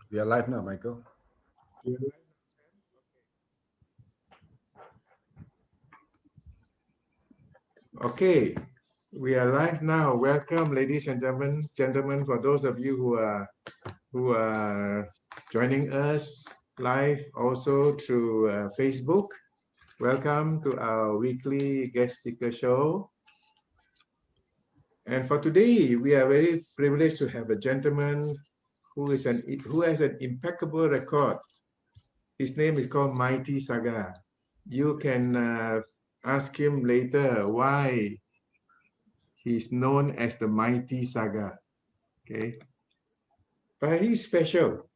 We are live now, Michael. Okay, we are live now. Welcome, ladies and gentlemen. For those of you who are joining us live, also through Facebook, welcome to our weekly guest speaker show. And for today, we are very privileged to have a gentleman who has an impeccable record. His name is called Mighty Saga. You can ask him later why he's known as the Mighty Saga. Okay, but he's special.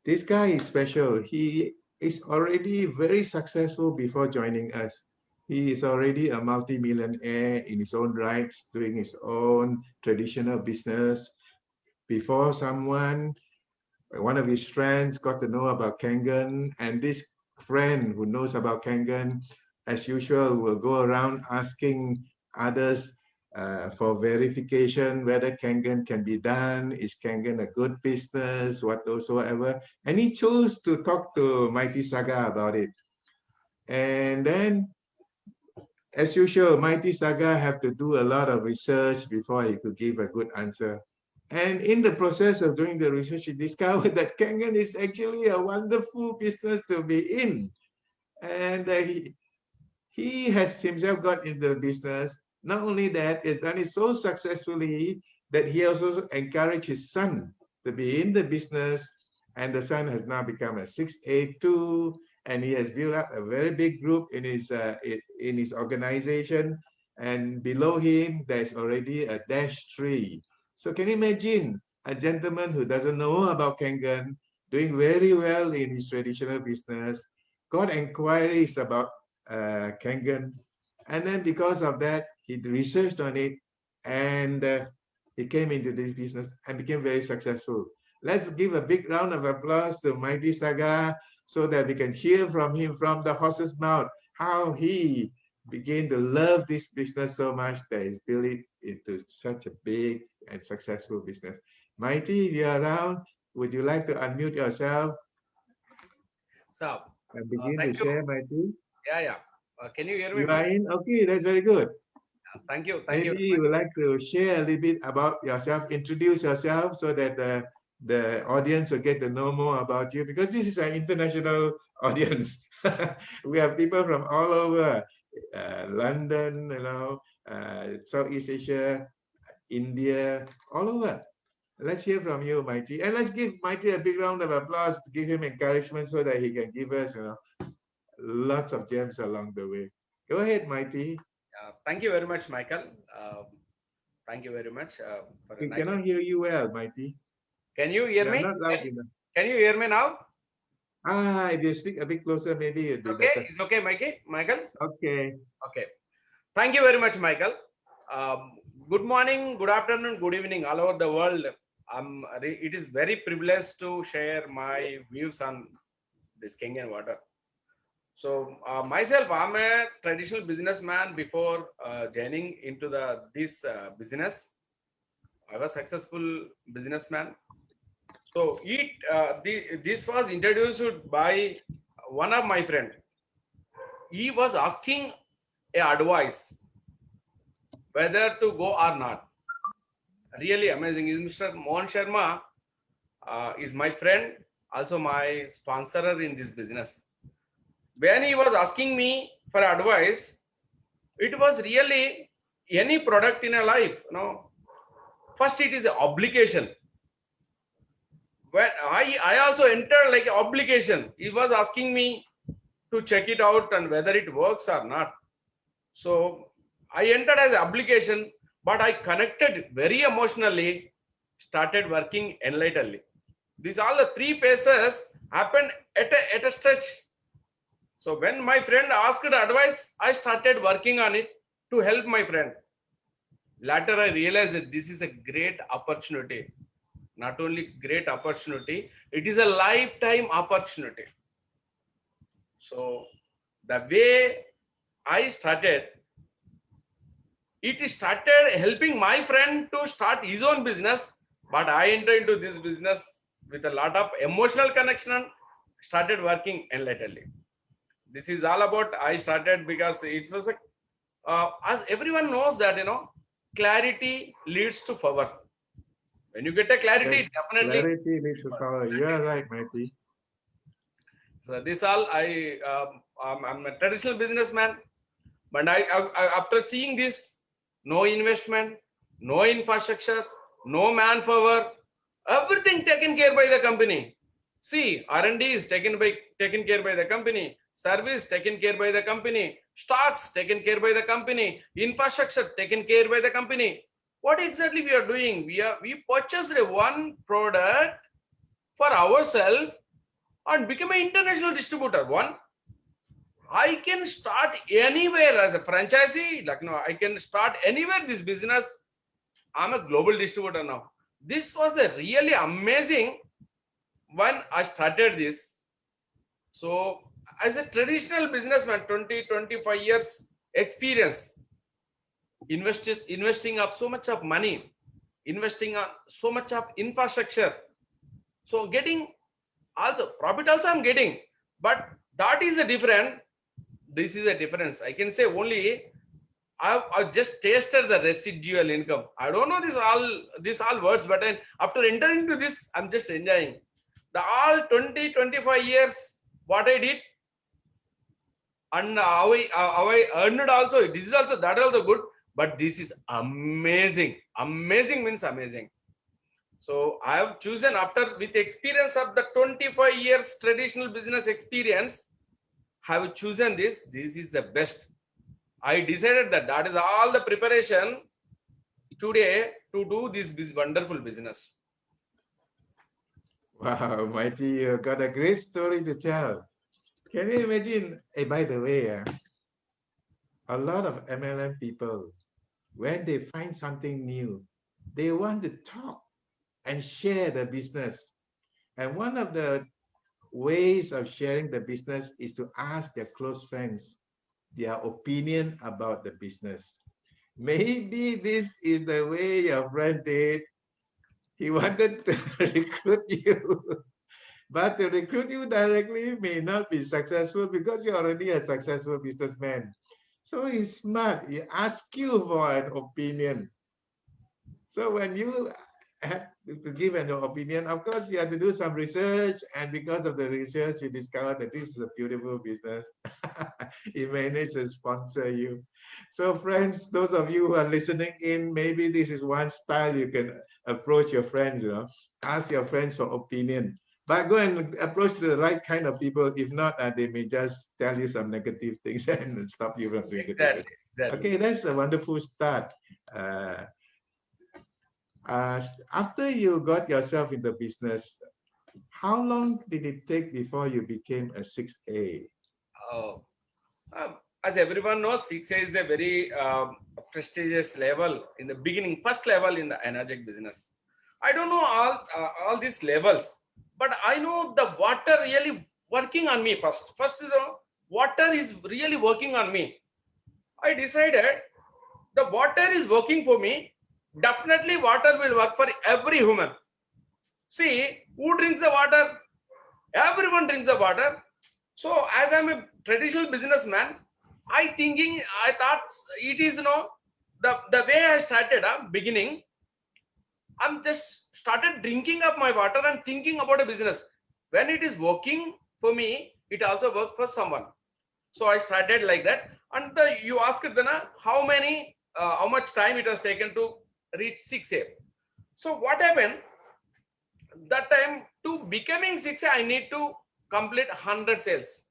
This guy is special. He is already very successful before joining us. He is already a multi-millionaire in his own rights, doing his own traditional business. Before one of his friends got to know about Kangen, and this friend who knows about Kangen, as usual, will go around asking others for verification whether Kangen can be done. Is Kangen a good business? Whatsoever. And he chose to talk to Mighty Saga about it. And then, as usual, Mighty Saga have to do a lot of research before he could give a good answer. And in the process of doing the research, he discovered that Kangen is actually a wonderful business to be in. And he has himself got into the business. Not only that, he's done it so successfully that he also encouraged his son to be in the business. And the son has now become a 6A2, and he has built up a very big group in his organization. And below him, there's already a -3. So can you imagine a gentleman who doesn't know about Kangen doing very well in his traditional business, got inquiries about Kangen, and then because of that, he researched on it, and he came into this business and became very successful. Let's give a big round of applause to Mighty Saga so that we can hear from him from the horse's mouth how he began to love this business so much that he's built it into such a big and successful business. Mighty, if you're around, would you like to unmute yourself So, and begin to thank you. share, Mighty? Yeah. Can you hear me? You are in? Okay, that's very good. Thank you. Thank you. Maybe you would like to share a little bit about yourself, introduce yourself so that the audience will get to know more about you, because this is an international audience. We have people from all over, London, Southeast Asia, India, all over. Let's hear from you, Mighty. And let's give Mighty a big round of applause to give him encouragement so that he can give us, lots of gems along the way. Go ahead, Mighty. Thank you very much, Michael. Thank you very much for a We nice. cannot hear you well, Mighty. Can you hear You're me? not loud enough. Can you hear me now? If you speak a bit closer, maybe it'd be Okay. better. It's okay, Michael. Okay. Okay. Thank you very much, Michael. Good morning, good afternoon, good evening, all over the world. It is very privileged to share my views on this Kangen water. So myself, I'm a traditional businessman. Before joining into this business, I was a successful businessman. So this was introduced by one of my friend. He was asking advice whether to go or not. Really amazing. Mr. Mohan Sharma is my friend, also my sponsorer in this business. When he was asking me for advice, it was really any product in a life. First it is an obligation. When I also entered like an obligation. He was asking me to check it out and whether it works or not. So I entered as an obligation, but I connected very emotionally, started working enlightenedly. These all the three phases happened at a stretch. So when my friend asked advice, I started working on it to help my friend. Later, I realized that this is a great opportunity. Not only great opportunity, it is a lifetime opportunity. So the way I started, it started helping my friend to start his own business, but I entered into this business with a lot of emotional connection, started working enlightenedly. This is all about, I started because it was a, as everyone knows that, clarity leads to power. When you get a clarity, Yes, definitely. clarity leads to power. You are right, Mighty. So this all I'm a traditional businessman, but after seeing this, no investment, no infrastructure, no manpower, everything taken care by the company. See, R&D is taken care by the company, service taken care by the company, stocks taken care by the company, infrastructure taken care by the company. What exactly we are doing? We purchased one product for ourselves and become an international distributor. One, I can start anywhere as a franchisee. Like, I can start anywhere this business. I'm a global distributor now. This was a really amazing when I started this. So, as a traditional businessman, 25 years experience, investing of so much of money, investing on so much of infrastructure. So, getting also profit also I'm getting, but that is a different. This is a difference. I can say only I've just tasted the residual income. I don't know these all words, but then after entering into this, I'm just enjoying the all 25 years what I did and how I earned also. This is also that also good, but this is amazing. Amazing means amazing. So I have chosen after with experience of the 25 years traditional business experience, have chosen this. This is the best. I decided that that is all the preparation today to do this wonderful business. Wow, Mighty, you got a great story to tell. Can you imagine? Hey, by the way, a lot of MLM people, when they find something new, they want to talk and share the business. And one of the ways of sharing the business is to ask their close friends their opinion about the business. Maybe this is the way your friend did. He wanted to recruit you, but to recruit you directly may not be successful because you're already a successful businessman. So he's smart. He asks you for an opinion. So when you have to give an opinion, of course, you have to do some research. And because of the research, you discover that this is a beautiful business. He managed to sponsor you. So friends, those of you who are listening in, maybe this is one style you can approach your friends, ask your friends for opinion. But go and approach the right kind of people. If not, they may just tell you some negative things and stop you from doing the business. Exactly. Okay, that's a wonderful start. After you got yourself in the business, how long did it take before you became a 6A? Oh, as everyone knows, 6A is a very prestigious level in the beginning, first level in the energetic business. I don't know all these levels, but I know the water really working on me first. First, water is really working on me. I decided the water is working for me. Definitely, water will work for every human. See, who drinks the water? Everyone drinks the water. So, as I'm a traditional businessman, I thought it is, the way I started, beginning, I'm just started drinking up my water and thinking about a business. When it is working for me, it also works for someone. So I started like that. And you asked then how much time it has taken to reach 6A. So what happened? That time to becoming 6A, I need to complete 100 sales.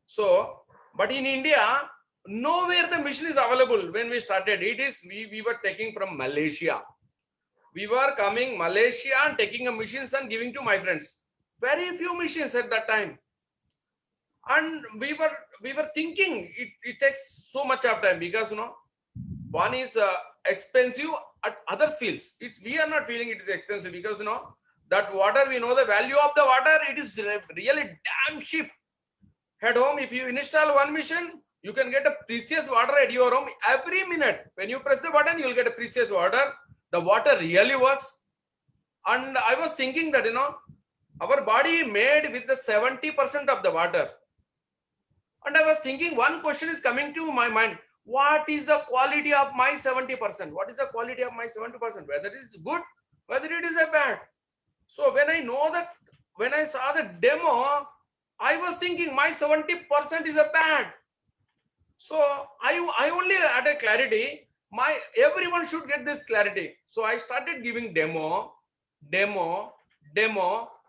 So, but in India, nowhere the machine is available when we started. We were taking from Malaysia. We were coming Malaysia and taking a machines and giving to my friends. Very few machines at that time. And we were thinking it takes so much of time because one is expensive at others feels we are not feeling it is expensive because that water, we know the value of the water, it is really damn cheap. At home, if you install one machine, you can get a precious water at your home every minute. When you press the button, you will get a precious water. The water really works. And I was thinking that, our body made with the 70% of the water. And I was thinking, one question is coming to my mind. What is the quality of my 70%? What is the quality of my 70%? Whether it is good, whether it is a bad. So when I saw the demo, I was thinking my 70% is a bad. So I only had a clarity. Everyone should get this clarity. So I started giving demo,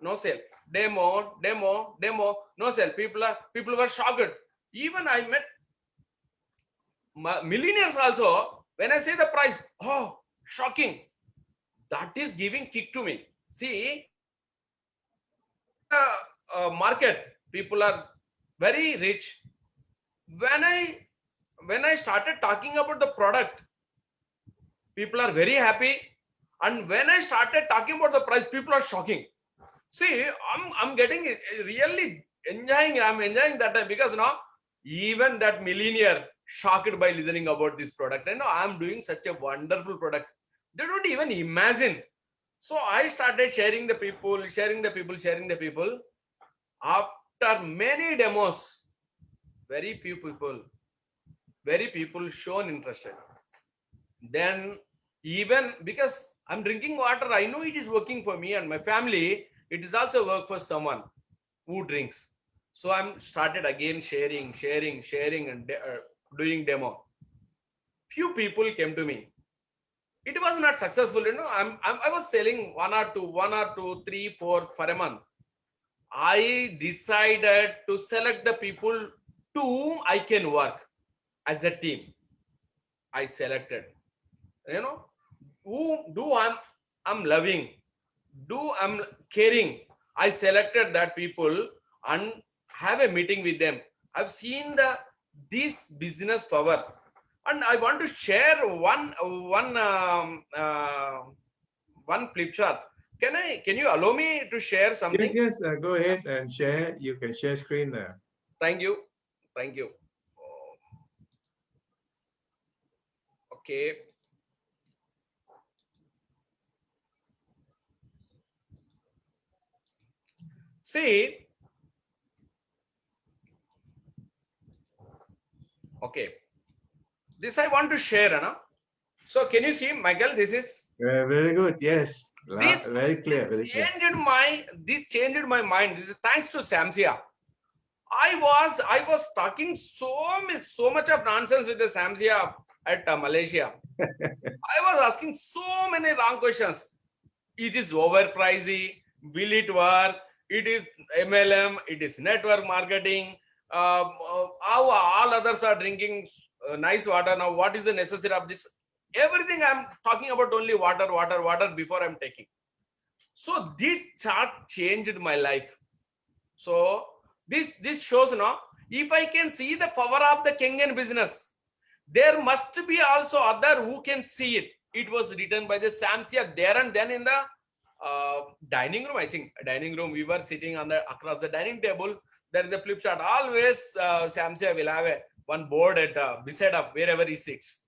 no sale. Demo, no sale. People were shocked. Even I met millionaires also. When I say the price, oh, shocking. That is giving kick to me. See, market, people are very rich. When I started talking about the product, people are very happy. And when I started talking about the price, people are shocking. See, I'm getting really enjoying. I'm enjoying that time, because now even that millionaire shocked by listening about this product. And I'm doing such a wonderful product. They don't even imagine. So I started sharing the people. After many demos, very people shown interested. Then, even because I'm drinking water, I know it is working for me and my family. It is also work for someone who drinks. So I'm started again sharing and doing demo. Few people came to me. It was not successful, I was selling one or two, 3, 4 for a month. I decided to select the people to whom I can work as a team. I selected, who do I'm loving, do I'm caring. I selected that people and have a meeting with them. I've seen this business power, and I want to share one flip chart. Can you allow me to share something? Yes, go ahead and share. You can share screen there. Thank you. Okay. See, okay. This I want to share, So can you see, Michael? This is very good. Yes, this very clear. This changed my mind. This is thanks to Samsia. I was talking so much of nonsense with the Samsia at Malaysia. I was asking so many wrong questions. It is overpricey. Will it work? It is MLM. It is network marketing. How all others are drinking nice water now. What is the necessity of this? Everything I'm talking about only water before I'm taking. So this chart changed my life. So this shows if I can see the power of the Kenyan business, there must be also other who can see it. It was written by the Samsia there and then in the dining room. I think dining room, we were sitting across the dining table. There is a flip chart. Always Samsia will have one board at beside of wherever he sits.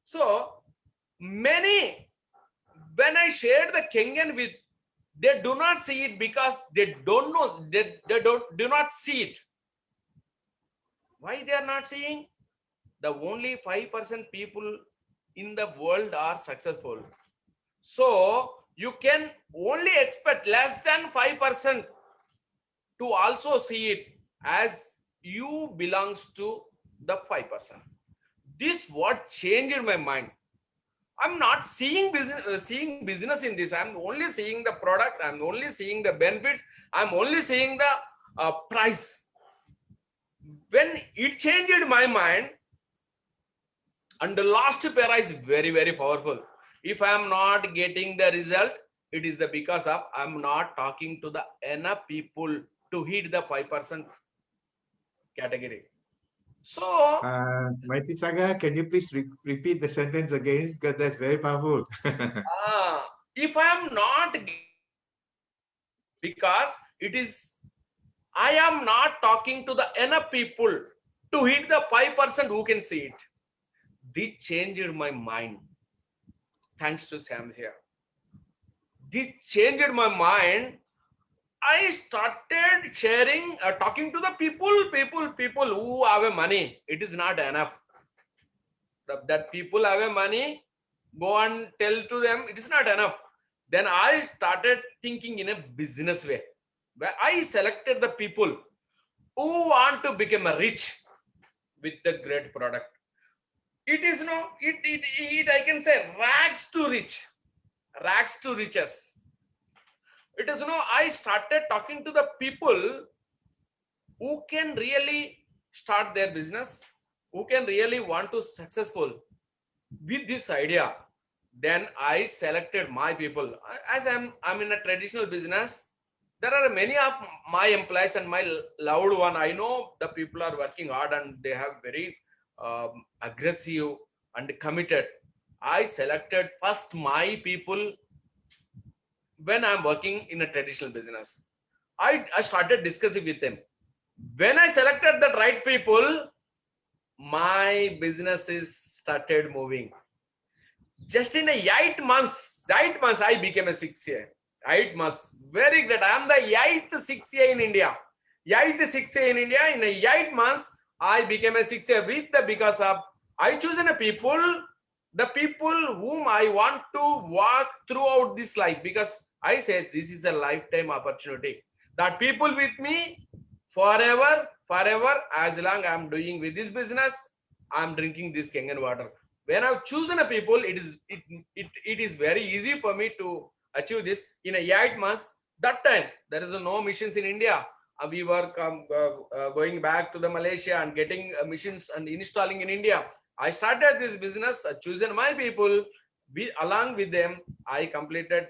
So many, when I shared the Kenyan with, they do not see it because they don't know, they do not see it. Why they are not seeing? The only 5% people in the world are successful. So you can only expect less than 5% to also see it as you belongs to the 5%. This what changed my mind. I'm not seeing business in this. I'm only seeing the product. I'm only seeing the benefits. I'm only seeing the price. When it changed my mind, and the last para is very, very powerful. If I'm not getting the result, it is because of I'm not talking to the enough people to hit the 5% category. So, Mighty Saga, can you please repeat the sentence again, because that's very powerful. if I'm not, because it is, I am not talking to the enough people to hit the 5% who can see it. This changed my mind. Thanks to Sam here. this changed my mind. I started sharing, talking to the people who have a money. It is not enough. That people have a money, go and tell to them, it is not enough. Then I started thinking in a business way, where I selected the people who want to become a rich with the great product. It is it I can say rags to riches. It is I started talking to the people who can really start their business, who can really want to successful with this idea. Then I selected my people. As I'm in a traditional business, there are many of my employees and my loved one. I know the people are working hard and they have very aggressive and committed. I selected first my people when I'm working in a traditional business. I started discussing with them. When I selected the right people, my businesses started moving. Just in 8 months, I became a 6A. 8 months, very great. I am the 8th 6A in India. 8th 6A in India. In 8 months, I became a 6A because of I chosen a people, the people whom I want to walk throughout this life, because I say this is a lifetime opportunity. That people with me forever, as long I'm doing with this business, I'm drinking this Kangen water. When I've chosen a people, it is very easy for me to achieve this in 8 months. That time there is no missions in India. We were going back to the Malaysia and getting missions and installing in India. I started this business, chosen my people. Along with them, I completed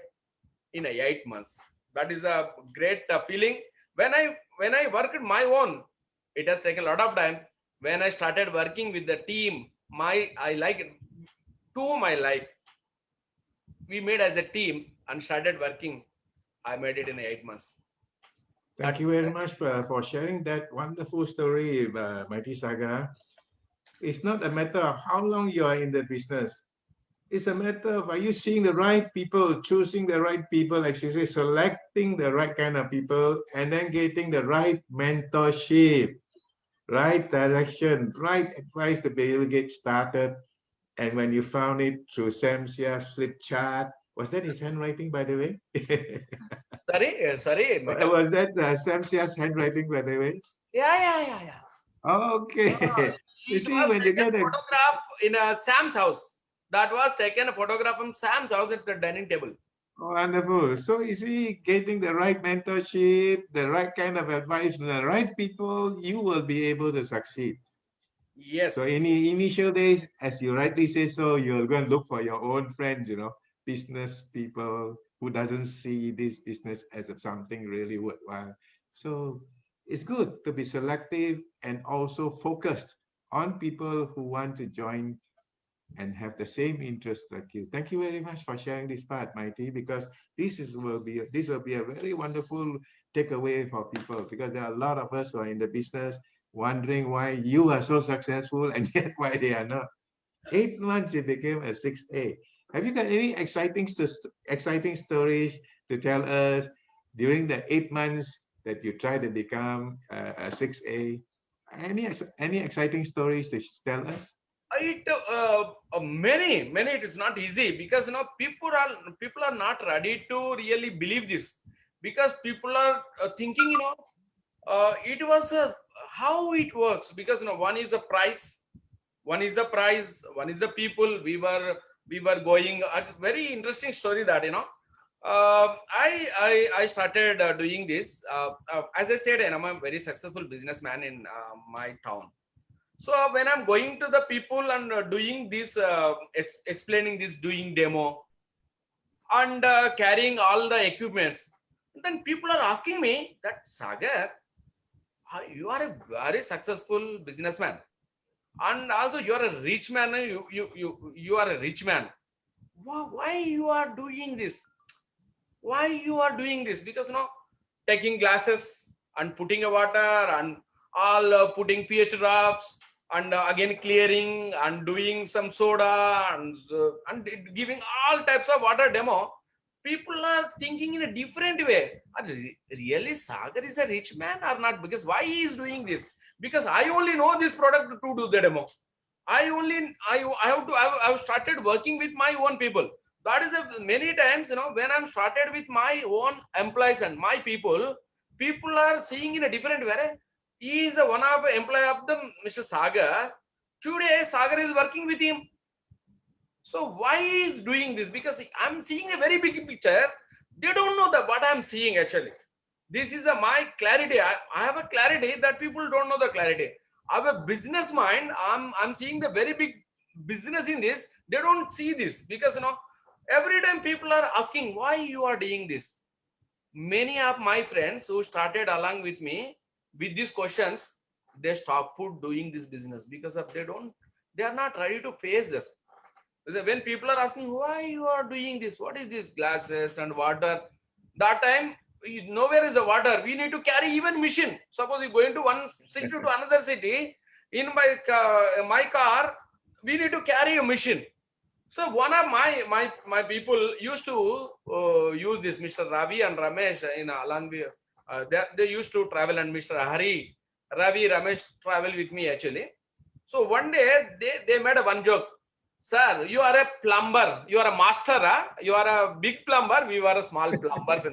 in 8 months. That is a great feeling. When I worked my own, it has taken a lot of time. When I started working with the team, I like it. We made as a team and started working. I made it in 8 months. Thank you very much for sharing that wonderful story, Mighty Saga. It's not a matter of how long you are in the business. It's a matter of, are you seeing the right people, choosing the right people, like she says, selecting the right kind of people, and then getting the right mentorship, right direction, right advice to be able to get started. And when you found it through Samsia's flip chart, was that his handwriting, by the way? Sorry. Was that Samsia's handwriting, by the way? Yeah. Okay. You see, when you get a photograph in Sam's house, that was taken a photograph from Sam's house at the dining table. wonderful. So you see, getting the right mentorship, the right kind of advice from the right people, you will be able to succeed. Yes. So in the initial days, as you rightly say, so you're going to look for your own friends, business people who doesn't see this business as something really worthwhile. So it's good to be selective and also focused on people who want to join and have the same interest like you. Thank you very much for sharing this part, Mighty, because will be a very wonderful takeaway for people, because there are a lot of us who are in the business wondering why you are so successful and yet why they are not. 8 months you became a 6A. Have you got any exciting stories to tell us during the 8 months that you tried to become a 6A? Any exciting stories to tell us? Many it is not easy, because people are not ready to really believe this, because people are thinking it was how it works, because one is the price, one is the people. We were going a very interesting story that I started doing this as I said, and I'm a very successful businessman in my town. So when I'm going to the people and doing this, explaining this, doing demo and carrying all the equipments, then people are asking me that, Sagar, you are a very successful businessman, and also you are a rich man. You are a rich man. Why you are doing this? Why you are doing this? Because taking glasses and putting a water and all putting pH drops and again clearing and doing some soda and giving all types of water demo. People are thinking in a different way. Really, Sagar is a rich man or not? Because why he is doing this? Because I only know this product to do the demo. I've started working with my own people. That is many times, when I'm started with my own employees and my people are seeing in a different way. He is one of employee of the Mr. Sagar. Today, Sagar is working with him. So why is doing this? Because I'm seeing a very big picture. They don't know that what I'm seeing actually. This is my clarity. I have a clarity that people don't know the clarity. I have a business mind. I'm seeing the very big business in this. They don't see this because every time people are asking why you are doing this. Many of my friends who started along with me with these questions, they stop doing this business because of they are not ready to face this. When people are asking why you are doing this, what is this glasses and water, that time nowhere is the water. We need to carry even machine. Suppose you going to one city to another city in my car, we need to carry a machine. So one of my people used to use this, Mr. Ravi and Ramesh in along with they used to travel, and Mr. Hari, Ravi, Ramesh travel with me actually. So one day they made a one joke. Sir, you are a plumber. You are a master. Huh? You are a big plumber. We were a small plumbers.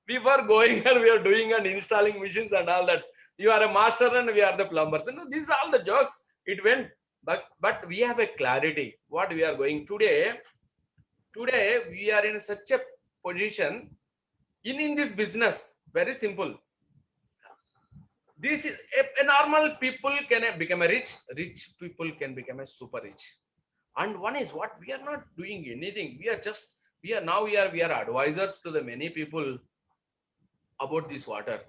We were going and we are doing and installing machines and all that. You are a master and we are the plumbers. These are all the jokes. It went, but we have a clarity what we are going today. Today we are in such a position in this business. Very simple. This is a normal people can become a rich people can become a super rich. And one is what we are not doing anything. We are advisors to the many people about this water.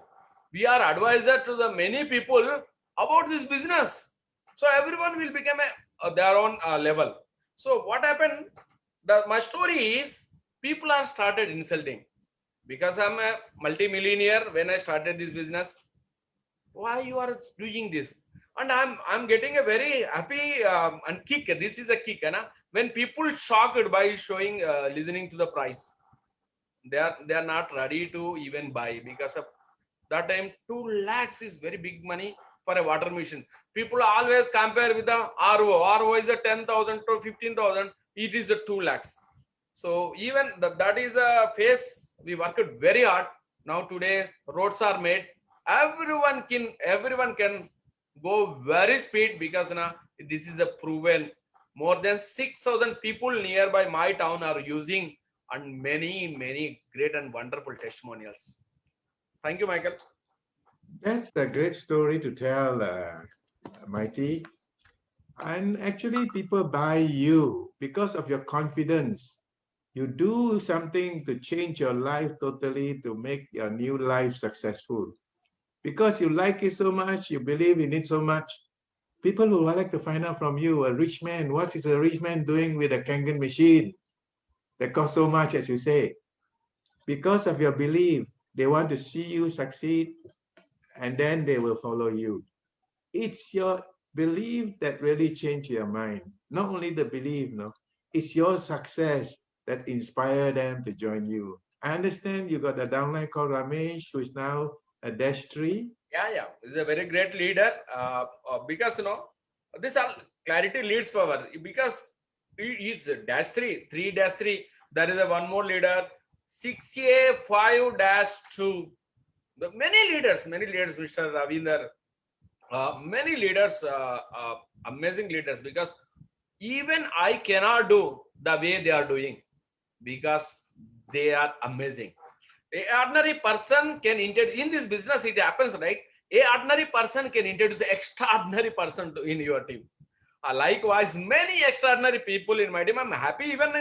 We are advisor to the many people about this business. So everyone will become their own level. So what happened? My story is people are started insulting because I'm a multi-millionaire when I started this business. Why you are doing this? And I'm getting a very happy and kick. This is a kick, when people shocked by showing listening to the price, they are not ready to even buy because of that time 2 lakhs is very big money for a water machine. People always compare with the RO is a 10,000 to 15,000. It is a 2 lakhs. So even that is a phase we worked very hard. Now today roads are made. Everyone can go very speed because now this is a proven. More than 6,000 people nearby my town are using, and many great and wonderful testimonials. Thank you, Michael. That's a great story to tell, Mighty. And actually, people buy you because of your confidence. You do something to change your life totally to make your new life successful. Because you like it so much, you believe in it so much, people will like to find out from you, a rich man, what is a rich man doing with a Kangen machine that costs so much, as you say? Because of your belief, they want to see you succeed, and then they will follow you. It's your belief that really changed your mind. Not only the belief, no, it's your success that inspired them to join you. I understand you got a downline called Ramesh, who is now a dash 3. Yeah, he's a very great leader. Because this all clarity leads power. Because he is dash 3 dash 3. There is a one more leader, 6A 5 dash 2. Many leaders, Mr. Ravinder, many leaders, amazing leaders. Because even I cannot do the way they are doing because they are amazing. A ordinary person can introduce in this business. It happens, right? A ordinary person can introduce an extraordinary person in your team. Likewise, many extraordinary people in my team. I'm happy. Even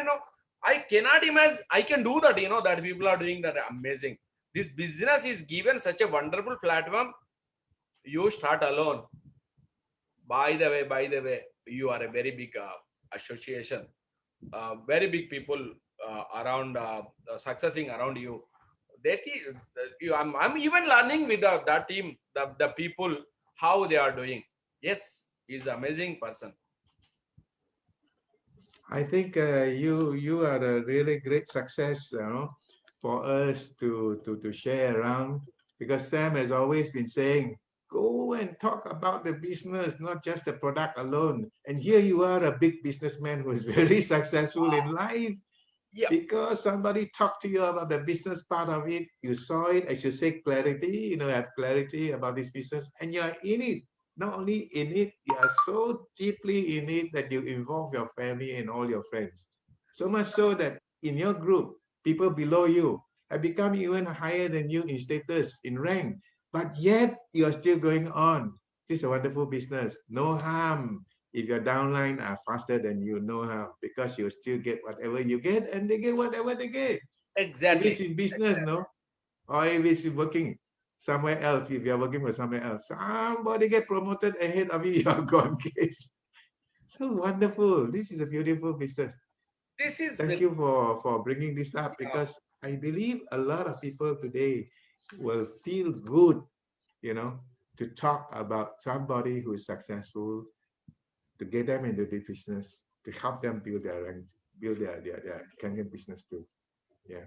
I cannot imagine. I can do that. That people are doing that. Amazing. This business is given such a wonderful platform. You start alone. By the way, you are a very big association. Very big people around successing around you. I'm even learning with that team, the people, how they are doing. Yes, he's an amazing person. I think you are a really great success, for us to share around, because Sam has always been saying, go and talk about the business, not just the product alone. And here you are, a big businessman who is very successful in life Yeah, because somebody talked to you about the business part of it. You saw it, I should say clarity, have clarity about this business, and you're in it. Not only in it, you are so deeply in it that you involve your family and all your friends. So much so that in your group, people below you have become even higher than you in status, in rank, but yet you are still going on. This is a wonderful business. No harm if your downline are faster than you, no harm, because you still get whatever you get and they get whatever they get. If exactly. it's in business, no, or if it's working somewhere else, if you're working for somewhere else, somebody get promoted ahead of you, you're gone case. So wonderful. This is a beautiful business. This is Thank you for bringing this up, uh, because I believe a lot of people today will feel good, you know, to talk about somebody who is successful, to get them into the business, to help them build their ranks, build their Kenyan business too. Yeah.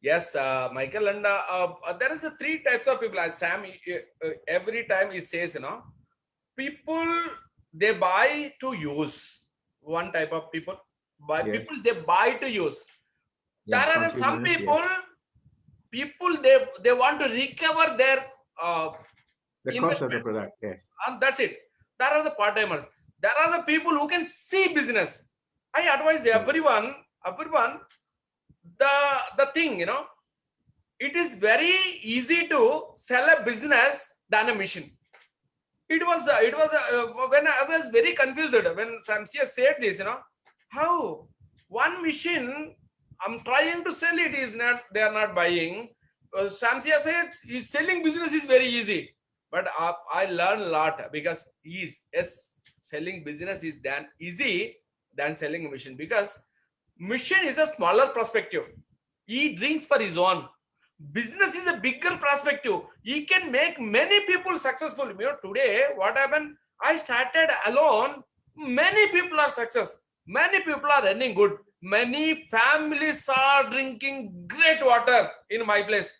yes, Michael, and there is a three types of people. As Sam every time he says, people they buy to use. One type of people buy Yes. people they buy to use. There Yes. are some Consumers. Yes. people they want to recover their uh, The cost of the investment, product. Yes. and that's it. There are the part timers. There are the people who can see business. I advise Yes. everyone the thing, it is very easy to sell a business than a mission. It was when I was very confused when Samsia said this, how one machine I'm trying to sell it is not, they are not buying. Samsia said is selling business is very easy, but I learned a lot, because yes, selling business is than easy than selling a machine, because mission is a smaller perspective. He drinks for his own. Business is a bigger perspective. He can make many people successful. Today what happened, I started alone, many people are success, many people are running good, many families are drinking great water in my place.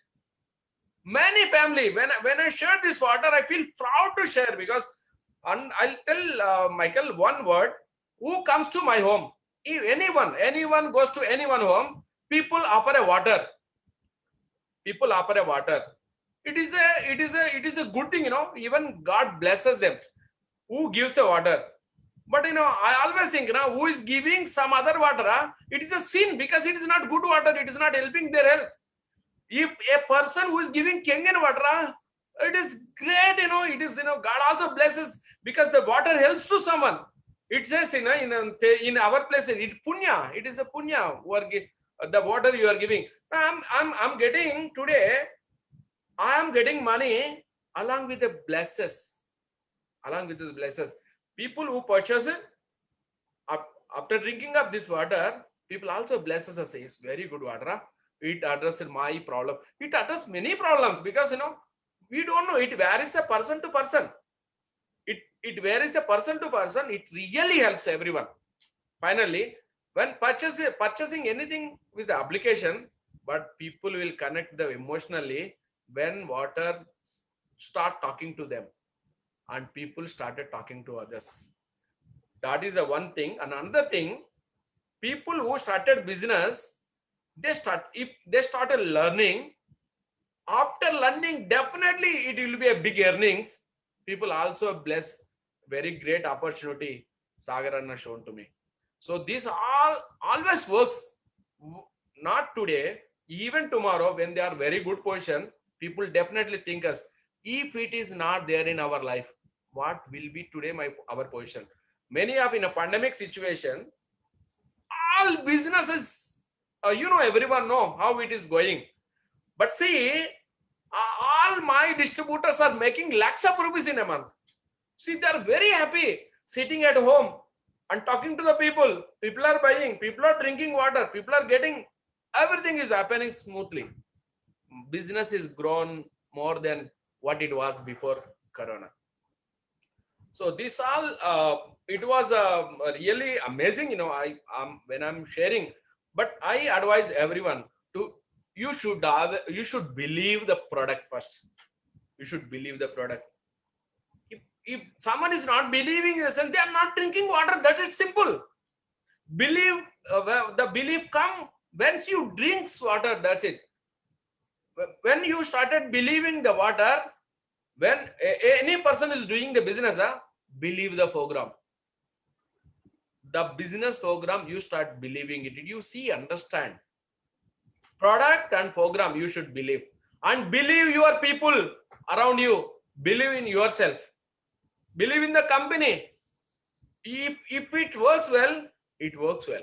Many family, when I share this water, I feel proud to share, because I'll tell Michael one word. Who comes to my home, if anyone goes to anyone home, people offer a water. People offer a water. It is a good thing, even God blesses them who gives the water. But I always think, who is giving some other water, it is a sin, because it is not good water, it is not helping their health. If a person who is giving Kenyan water, it is great, it is, God also blesses, because the water helps to someone. It says, in our place, it punya, it is a punya who are the water you are giving. I'm getting today, I am getting money along with the blesses, along with the blesses. People who purchase it, after drinking of this water, people also blesses us. It's very good water. It addresses my problem. It addresses many problems, because we don't know. It varies a person to person. It varies a person to person. It really helps everyone. Finally, when purchasing anything with the application, but people will connect them emotionally when water start talking to them, and people started talking to others. That is the one thing. And another thing, people who started business, if they started learning, after learning, definitely it will be a big earnings. People also bless very great opportunity Sagar Anna shown to me. So this all always works. Not today, even tomorrow, when they are very good position, people definitely think us. If it is not there in our life, what will be today our position? Many of in a pandemic situation, all businesses, everyone know how it is going. But see, all my distributors are making lakhs of rupees in a month. See, they are very happy sitting at home and talking to the people. People are buying, people are drinking water, people are getting, everything is happening smoothly. Business is grown more than what it was before Corona. So this all, it was really amazing, when I'm sharing. But I advise everyone to, you should believe the product first. You should believe the product. If someone is not believing themselves, they are not drinking water. That is simple. Believe, the belief come once you drink water. That's it. When you started believing the water, when any person is doing the business, believe the program. The business program, you start believing it. You see, understand. Product and program, you should believe. And believe your people around you. Believe in yourself. Believe in the company. If it works well, it works well.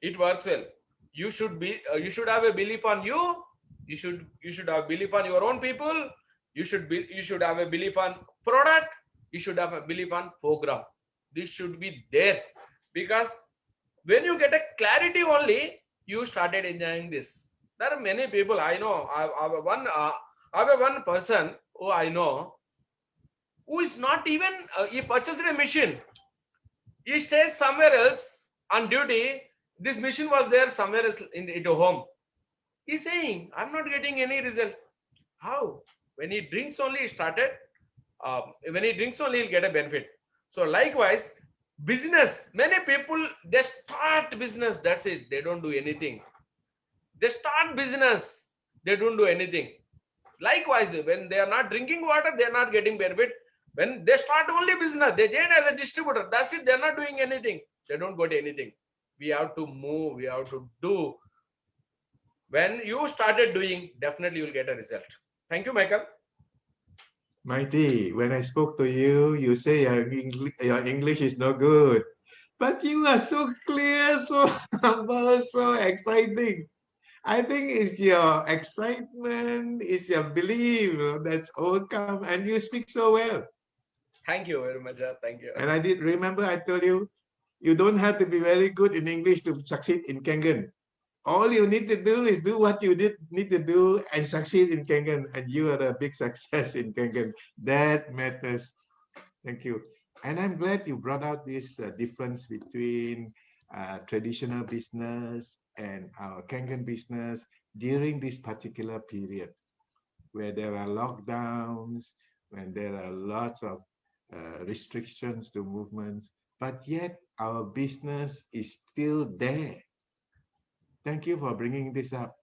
It works well. You should be. You should have a belief on you. You should have belief on your own people. You should have a belief on product. You should have a belief on program. This should be there, because when you get a clarity only, you started enjoying this. There are many people I know. I have one person who I know, who is not even, he purchased a machine. He stays somewhere else on duty. This machine was there somewhere else in home. He's saying, I'm not getting any result. How? When he drinks only, he started. When he drinks only, he'll get a benefit. So likewise, business, many people, they start business. That's it. They don't do anything. They start business. They don't do anything. Likewise, when they are not drinking water, they are not getting benefit. When they start only business, they join as a distributor. That's it. They're not doing anything. They don't got anything. We have to move. We have to do. When you started doing, definitely you'll get a result. Thank you, Michael. Mighty, when I spoke to you, you say your English is no good. But you are so clear, so humble, so exciting. I think it's your excitement, it's your belief that's overcome, and you speak so well. Thank you very much. Thank you. And I did remember I told you, you don't have to be very good in English to succeed in Kangen. All you need to do is do what you need to do and succeed in Kangen, and you are a big success in Kangen. That matters. Thank you. And I'm glad you brought out this difference between traditional business and our Kangen business during this particular period, where there are lockdowns, when there are lots of restrictions to movements, but yet our business is still there. Thank you for bringing this up,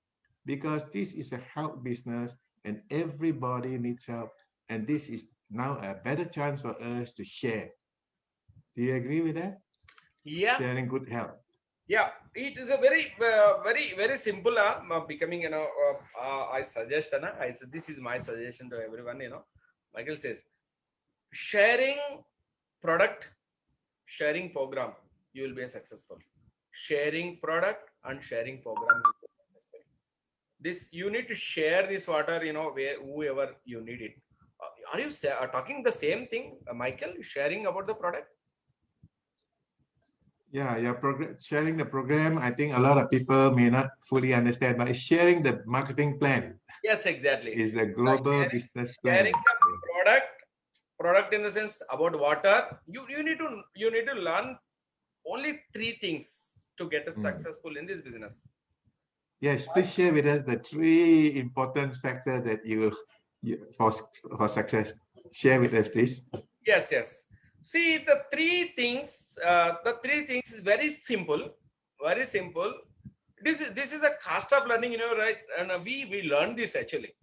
because this is a help business and everybody needs help. And this is now a better chance for us to share. Do you agree with that? Yeah. Sharing good help. Yeah, it is a very, very simple. Becoming, I suggest, this is my suggestion to everyone. Michael says, sharing product, sharing program, you will be successful. Sharing product and sharing program, you will be successful. This, you need to share this water, where whoever you need it. Are you talking the same thing, Michael? Sharing about the product? Yeah, sharing the program. I think a lot of people may not fully understand, but sharing the marketing plan. Yes, exactly. Is a global business plan. Sharing the product in the sense about water. You need to learn only 3 things to get successful in this business. Yes, please share with us the 3 important factors that you for success. Share with us, please. Yes. See, the 3 things. The 3 things is very simple. Very simple. This is a cost of learning, right? And we learn this actually.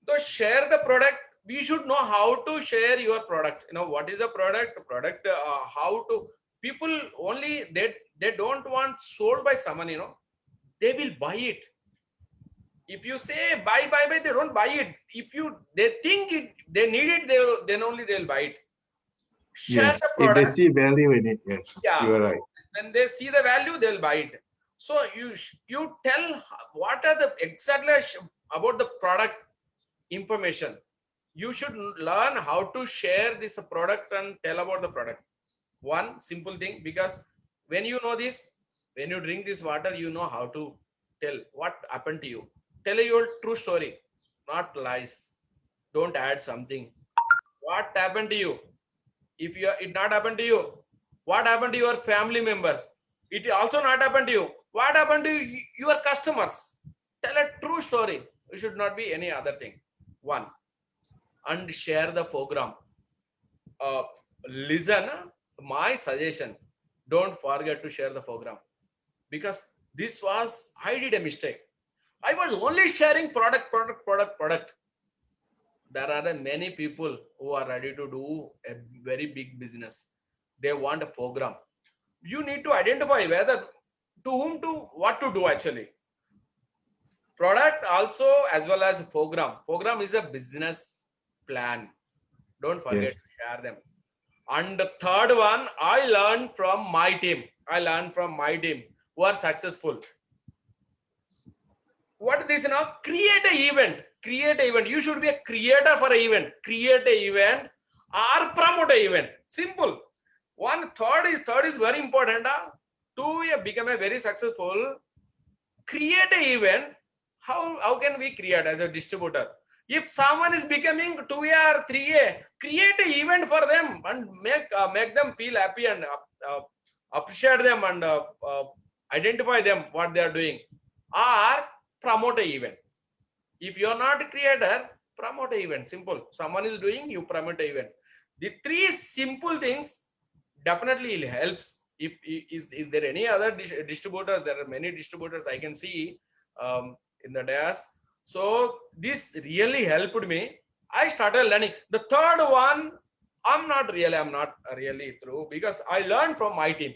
So share the product. We should know how to share your product. What is the product? How to, people only, they don't want sold by someone. They will buy it. If you say buy, they don't buy it. If they think it, they need it, then only they'll buy it. Share the product. If they see value in it, yes, yeah, you are right. When they see the value, they'll buy it. So you tell what are the exactly about the product information. You should learn how to share this product and tell about the product. One simple thing, because when you know this, when you drink this water, you know how to tell what happened to you. Tell your true story, not lies. Don't add something. What happened to you? If it not happened to you, what happened to your family members? It also not happened to you. What happened to your customers? Tell a true story. It should not be any other thing. One, and share the program. Listen, my suggestion. Don't forget to share the program, because this was, I did a mistake. I was only sharing product. There are many people who are ready to do a very big business. They want a program. You need to identify whether to whom to what to do actually. Product also as well as program. Program is a business plan. Don't forget to Yes. share them. And the third one, I learned from my team. Who are successful. What this now? Create an event. You should be a creator for an event. Create an event or promote an event. Simple. Third is very important. To become a very successful, create an event. How can we create as a distributor? If someone is becoming 2A or 3A, create an event for them and make them feel happy and appreciate them and identify them what they are doing, or promote an event. If you are not a creator, promote an event. Simple. Someone is doing, you promote an event. The three simple things definitely helps. If is there any other distributors? There are many distributors I can see in the days. So this really helped me. I started learning. The third one, I'm not really through, because I learned from my team.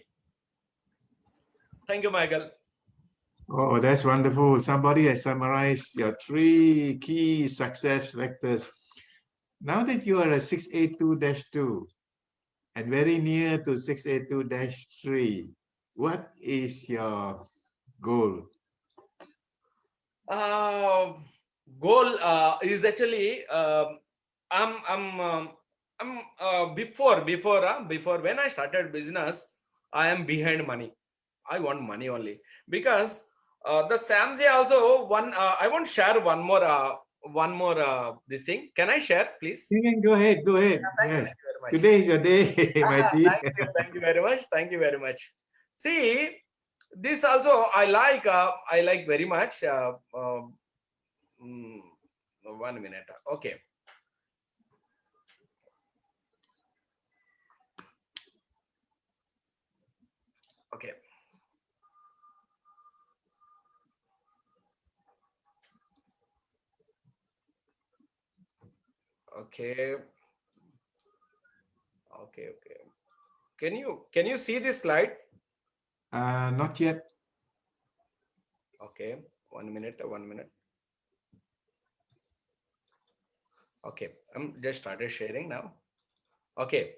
Thank you, Michael. Oh, that's wonderful. Somebody has summarized your 3 key success factors. Now that you are a 682-2 and very near to 682-3, what is your goal? Goal is actually before when I started business, I am behind money. I want money only, because the Samsey also one. I want to share one more this thing. Can I share, please? You can go ahead. Thank you Yes. very much. Today is your day, Mighty. Thank you very much. See, this also I like very much. 1 minute. Okay. Okay. Okay. Okay. Can you see this slide? Not yet. Okay. 1 minute. Okay. I'm just started sharing now. Okay.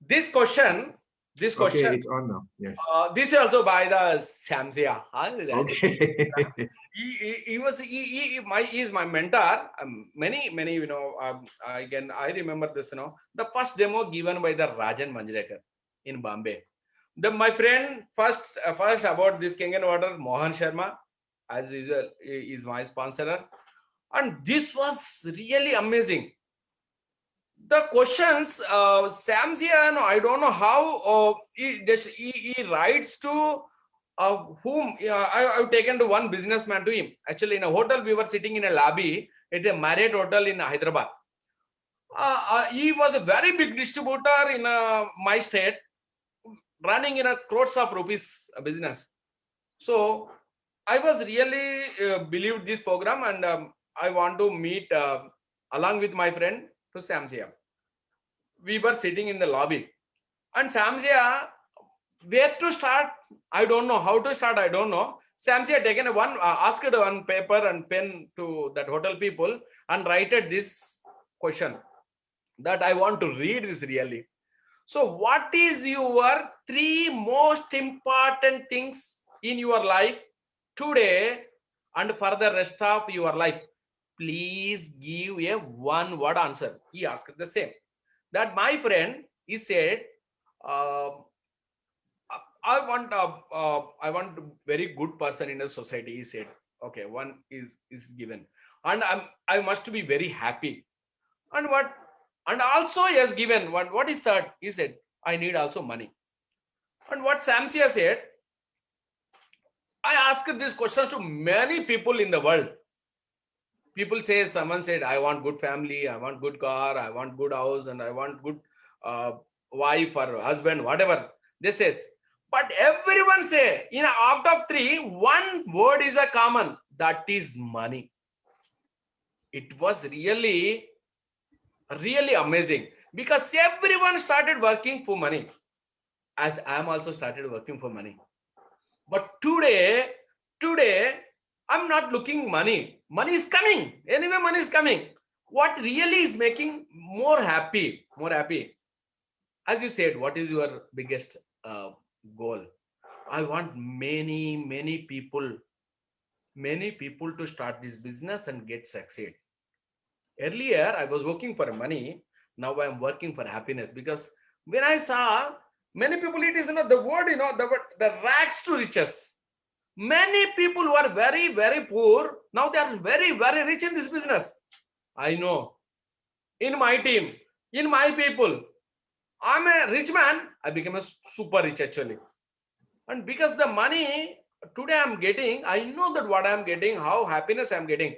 This question. Okay, it's on now. Yes. This is also by the Samsia. Okay. He is my mentor. Many I remember this. The first demo given by the Rajan Manjrekar in Bombay. My friend first about this King and Water, Mohan Sharma, as usual, is my sponsor, and this was really amazing. The questions, Samsian, I don't know how he writes to whom. I've taken to one businessman to him. Actually, in a hotel, we were sitting in a lobby at a Marriott hotel in Hyderabad. He was a very big distributor in my state, running in a crores of rupees business. So I was really believed this program, and I want to meet along with my friend to Samsia. We were sitting in the lobby, and Samsia, where to start? I don't know. How to start? I don't know. Samsia taken asked one paper and pen to that hotel people and write this question that I want to read this really. So, what is your 3 most important things in your life today and for the rest of your life? Please give a one-word answer. He asked the same. That my friend, he said, I want a very good person in the society. He said, okay, one is given, and I must be very happy. And And also he has given one. What is that? He said, I need also money. And what Samsia said, I asked this question to many people in the world. People say, someone said, I want good family, I want good car, I want good house, and I want good uh, wife or husband, whatever they says. But everyone say, out of three, one word is a common, that is money. It was really, really amazing because everyone started working for money, as I am also started working for money. But today, I'm not looking money. Money is coming. Anyway, money is coming. What really is making more happy? As you said, what is your biggest goal? I want many people to start this business and get succeed. Earlier, I was working for money. Now I am working for happiness, because when I saw many people, it is the word, the rags to riches. Many people who are very poor, now they are very rich in this business. I know. In my team, in my people, I'm a rich man. I became a super rich actually. And because the money today I'm getting, I know that what I'm getting, how happiness I'm getting.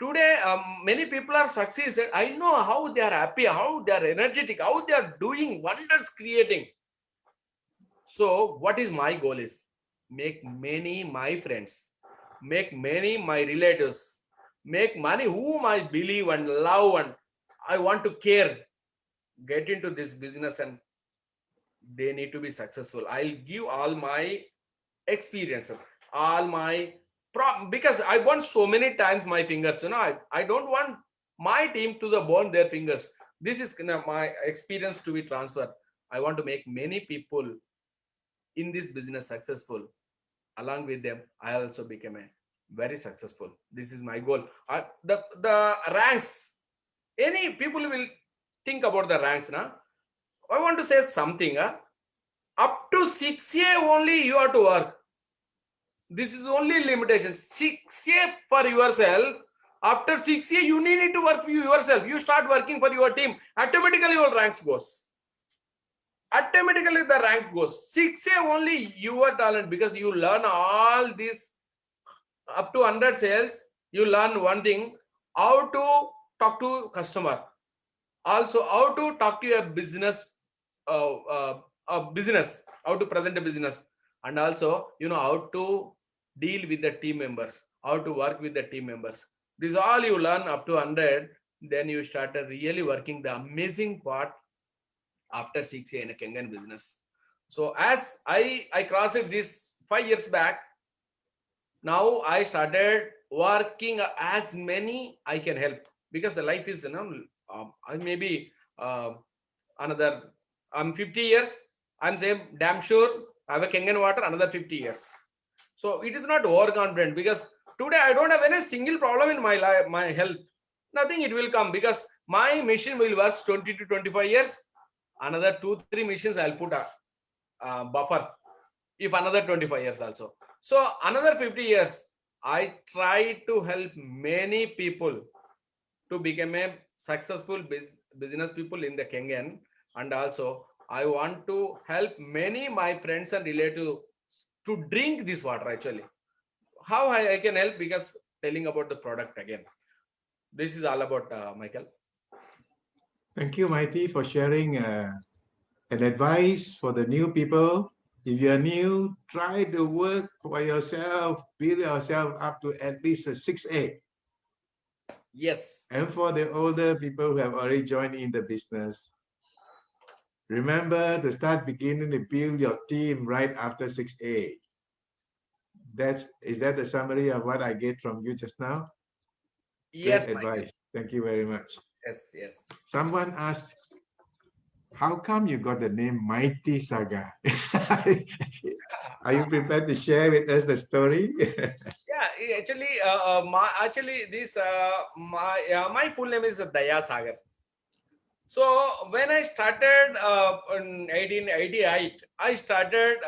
Today, many people are succeeded. I know how they are happy, how they are energetic, how they are doing wonders, creating. So what is my goal is make many my friends, make many my relatives, make money whom I believe and love and I want to care, get into this business, and they need to be successful. I'll give all my experiences, all my because I want so many times my fingers, I don't want my team to burn their fingers. This is my experience to be transferred. I want to make many people in this business successful. Along with them, I also became a very successful. This is my goal. The ranks, any people will think about the ranks now. I want to say something. Up to 6A only you have to work. This is only limitation. 6A for yourself. After 6A, you need to work for yourself. You start working for your team. Automatically your ranks goes. Automatically the rank goes. 6A only your talent, because you learn all this up to 100 sales. You learn one thing, how to talk to customer. Also, how to talk to a business, how to present a business, and also how to deal with the team members, how to work with the team members. This all you learn up to 100. Then you started really working the amazing part after 6 years in a Kenyan business. So as I crossed this 5 years back, now I started working as many I can help, because the life is I maybe another, I'm 50 years, I'm saying damn sure I have a Kenyan water another 50 years. So it is not overconfident, because today I don't have any single problem in my life, my health. Nothing, it will come, because my machine will work 20 to 25 years. Another 2-3 machines I'll put a buffer if another 25 years also. So another 50 years, I try to help many people to become a successful business people in the Kenyan. And also I want to help many my friends and relatives to drink this water actually. How I can help, because telling about the product again. This is all about Michael. Thank you, Mighty, for sharing an advice for the new people. If you are new, try to work for yourself, build yourself up to at least a 6A. Yes. And for the older people who have already joined in the business, remember to start beginning to build your team right after 6A. Is that the summary of what I get from you just now? Yes. Great advice. Thank you very much. Yes. Someone asked, how come you got the name Mighty Saga? Are you prepared to share with us the story? Yeah, actually, this my full name is Daya Sagar. So when I started in 1888, I started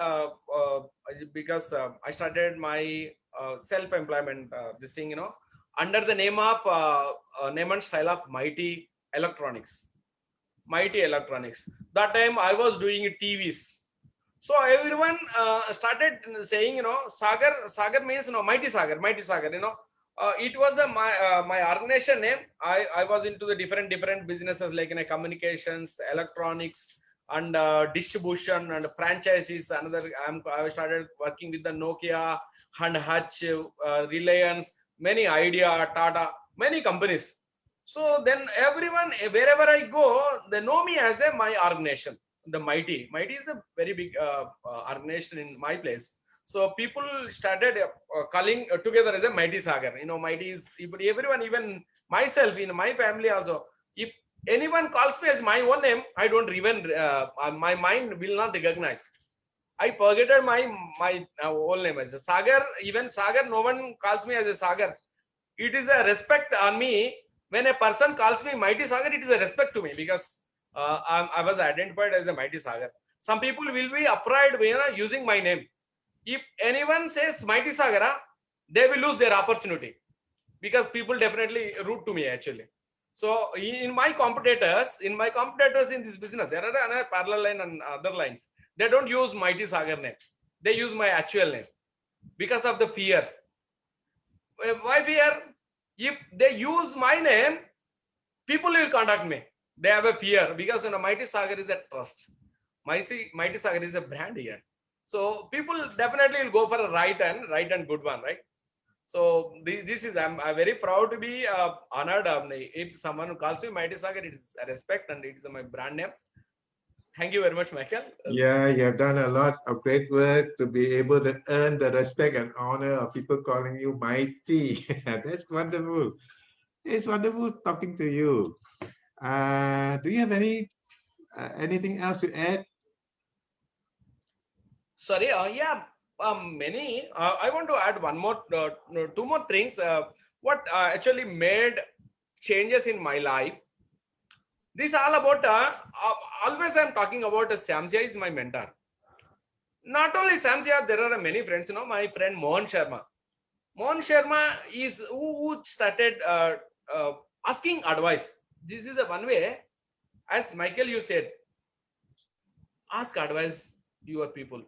because I started my self-employment, this thing, under the name of name and style of Mighty Electronics. Mighty Electronics. That time I was doing TVs. So everyone started saying, Sagar means, Mighty Sagar, it was my organization name. I was into the different businesses like communications, electronics, and distribution and franchises. I started working with the Nokia and Hutch, Reliance, many Idea, Tata, many companies. So then everyone, wherever I go, they know me as my organization. The Mighty is a very big organization in my place. So people started calling together as a Mighty Sagar. Mighty is everyone, even myself in my family also. If anyone calls me as my own name, I don't even my mind will not recognize. I forgetted my whole name as a Sagar. Even Sagar, no one calls me as a Sagar. It is a respect on me. When a person calls me Mighty Sagar, it is a respect to me because I was identified as a Mighty Sagar. Some people will be afraid using my name. If anyone says Mighty Sagar, they will lose their opportunity because people definitely root to me actually. So in my competitors in this business, there are another parallel line and other lines. They don't use Mighty Sagar name. They use my actual name because of the fear. Why fear? If they use my name, people will contact me. They have a fear because Mighty Sagar is a trust. Mighty Sagar is a brand here. So people definitely will go for a right and good one, right? So this is I'm very proud to be honored. If someone calls me Mighty Sagar, it is a respect and it is my brand name. Thank you very much, Michael. Yeah, you have done a lot of great work to be able to earn the respect and honor of people calling you Mighty. That's wonderful. It's wonderful talking to you. Do you have anything else to add? Sorry, yeah, many. I want to add one more, no, two more things. What actually made changes in my life? This all about. Always I'm talking about Samsia is my mentor. Not only Samsia, there are many friends. My friend Mohan Sharma. Mohan Sharma is who started asking advice. This is the one way. As Michael, you said, ask advice your people.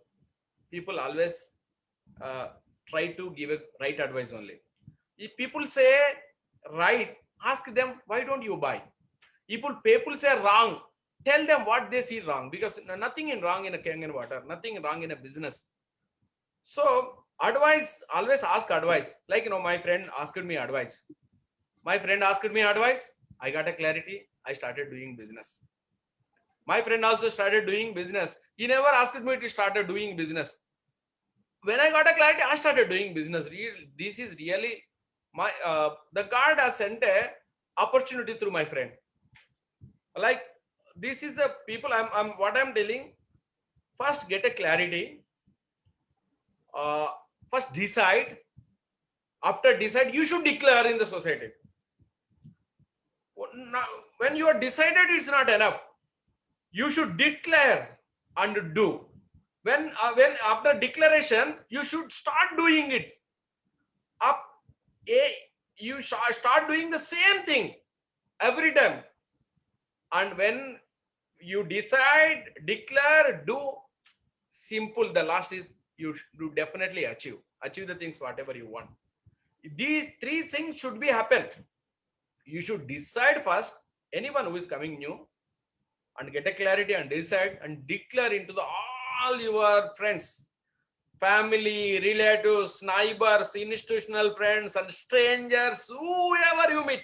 People always try to give a right advice only. If people say right, ask them, why don't you buy? If people say wrong, tell them what they see wrong, because nothing in wrong in a Kangen water, nothing wrong in a business. So advice, always ask advice. Like, my friend asked me advice. My friend asked me advice. I got a clarity. I started doing business. My friend also started doing business. He never asked me to start doing business. When I got a clarity, I started doing business. This is really my the God has sent a opportunity through my friend. Like, this is the people I'm what I'm telling. First, get a clarity. First, decide. After decide, you should declare in the society. When you are decided, it's not enough. You should declare and do. When after declaration, you should start doing it. You start doing the same thing every time. And when you decide, declare, do, simple, the last is you definitely achieve the things whatever you want. These three things should be happen. You should decide first, anyone who is coming new, and get a clarity and decide and declare into all your friends, family, relatives, neighbors, institutional friends, and strangers, whoever you meet.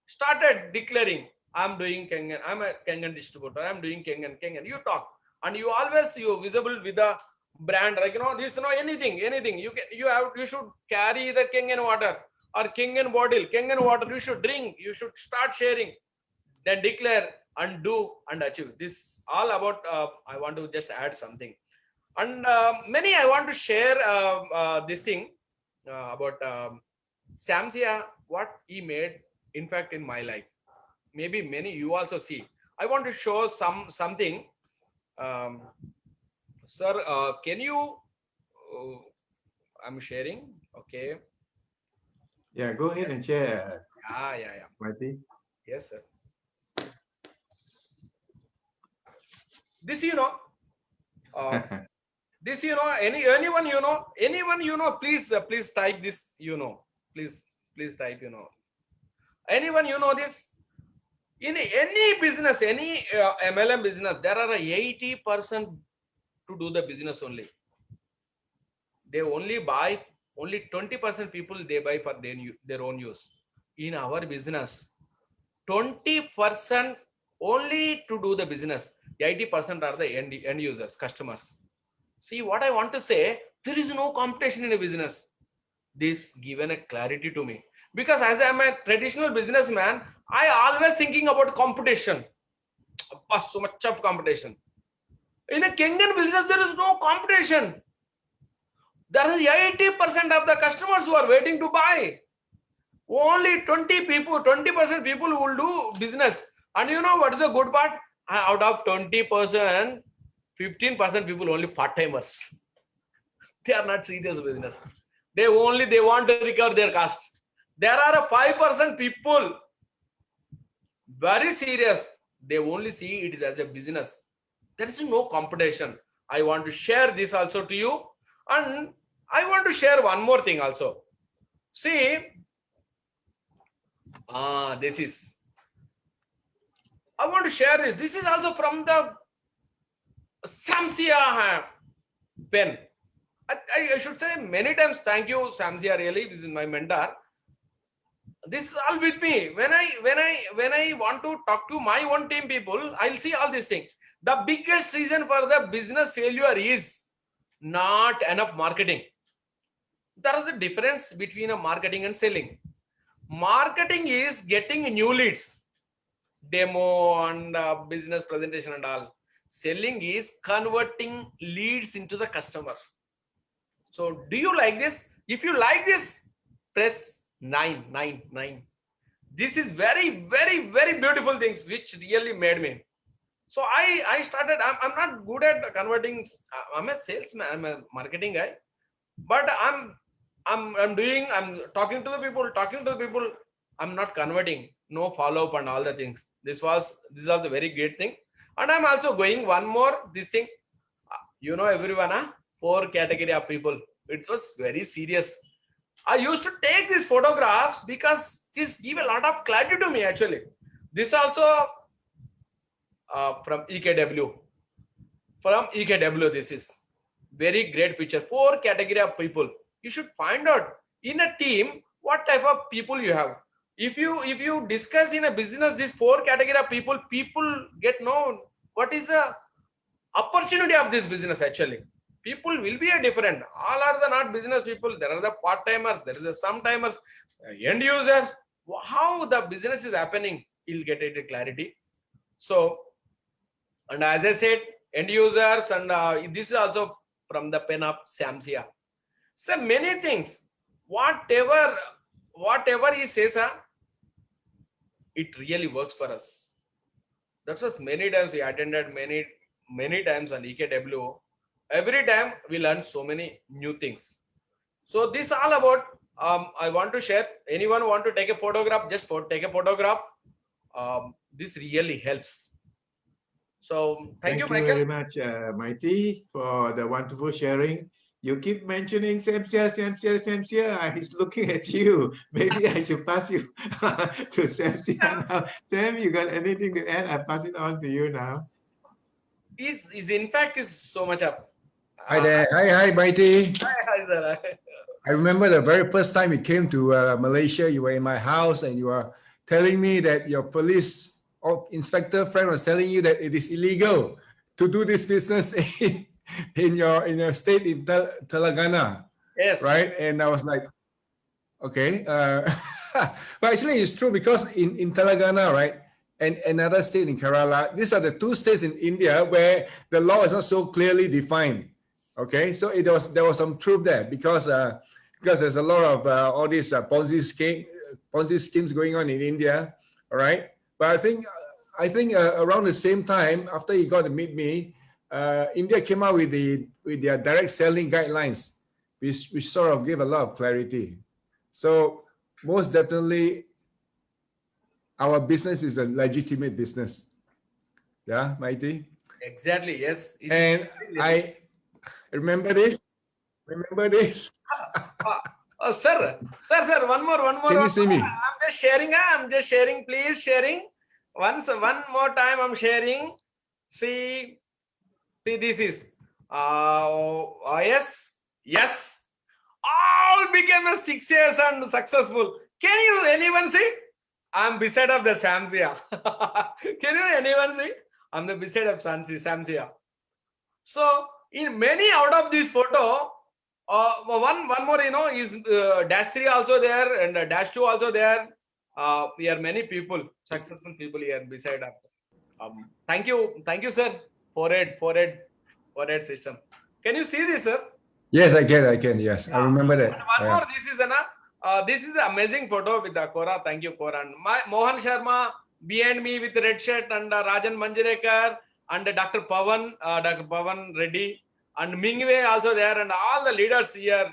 Started declaring, I'm doing Kangen, I'm a Kangen distributor, I'm doing Kangen. You talk, and you always visible with the brand, like this, anything. You should carry the Kangen water or Kangen bottle, Kangen water. You should drink. You should start sharing. Then declare and do and achieve. This all about. I want to just add something, and many I want to share this thing about Samsia, what he made impact in my life. Maybe many you also see. I want to show something. Sir, can you? I'm sharing. Okay. Yeah, go ahead and share, Yeah. Mighty. Yes, sir. This, uh, this, anyone, please, please type this, please type, anyone, this. In any business, any MLM business, there are 80% to do the business only. They only buy, only 20% people they buy for their own use. In our business, 20% only to do the business. 80% are the end users, customers. See what I want to say, there is no competition in a business. This given a clarity to me. Because as I'm a traditional businessman, I always thinking about competition. So much of competition. In a Kenyan business, there is no competition. There is 80% of the customers who are waiting to buy. Only 20% people will do business. And you know what is the good part? Out of 20%, 15% people only part-timers. They are not serious business. They want to recover their cost. There are 5% people very serious. They only see it as a business. There is no competition. I want to share this also to you. And I want to share one more thing also. See, this is, I want to share this. This is also from the Samsia pen. I should say many times, thank you, Samsia, really. This is my mentor. This is all with me. When I want to talk to my own team people, I'll see all these things. The biggest reason for the business failure is not enough marketing. There is a difference between a marketing and selling. Marketing is getting new leads, demo and business presentation and all. Selling is converting leads into the customer. So do you like this? If you like this, press 9. This is very, very, very beautiful things which really made me. So I started, I'm not good at converting. I'm a salesman, I'm a marketing guy, but I'm talking to the people. I'm not converting, no follow-up and all the things. This is the very great thing. And I'm also going one more, this thing, everyone, 4 category of people. It was very serious. I used to take these photographs because this give a lot of clarity to me actually. This also from EKW. From EKW, this is very great picture. 4 category of people. You should find out in a team what type of people you have. If you discuss in a business these 4 category of people get known what is the opportunity of this business actually. People will be a different. All are the not business people. There are the part-timers. There is the some-timers, end users. How the business is happening, you'll get it clarity. So, and as I said, end users, and this is also from the pen of Samsia. So many things. Whatever he says, it really works for us. That was many times he attended many times on EKW. Every time we learn so many new things. So this all about, I want to share. Anyone want to take a photograph, just take a photograph. This really helps. So thank you, Michael. Very much, Mighty, for the wonderful sharing. You keep mentioning Samsia. He's looking at you. Maybe I should pass you to Samsia now. Sam, you got anything to add? I pass it on to you now. Is in fact is so much up. Hi there. Hi, Mighty. Hi, sir. I remember the very first time you came to Malaysia, you were in my house and you were telling me that your police inspector friend was telling you that it is illegal to do this business in your state in Telangana. Yes. Right? And I was like, okay. But actually it's true because in Telangana, right? And another state in Kerala, these are the 2 states in India where the law is not so clearly defined. Okay, so there was some truth there because there's a lot of all these Ponzi schemes going on in India. All right, but I think around the same time after you got to meet me, India came out with their direct selling guidelines, which sort of gave a lot of clarity. So most definitely, our business is a legitimate business. Yeah, Mighty. Exactly. Yes. And I remember this. Remember this. Sir, sir. One more. Can you see me? I'm just sharing. I'm just sharing. Please sharing. One more time. I'm sharing. See, this is. Yes. All became a 6 years and successful. Can you anyone see? I'm beside of the Samsia. Can you anyone see? I'm the beside of Samsia. So in many out of this photo, one more, is dash 3 also there and dash 2 also there. We are many people, successful people here beside us. Thank you, sir. Forehead system. Can you see this, sir? Yes, I can. Yes, I remember that. And one more. This is an amazing photo with the Kora. Thank you, Kora. And Mohan Sharma behind me with red shirt and Rajan Manjarekar and Dr. Pavan Reddy and Mingwei also there and all the leaders here.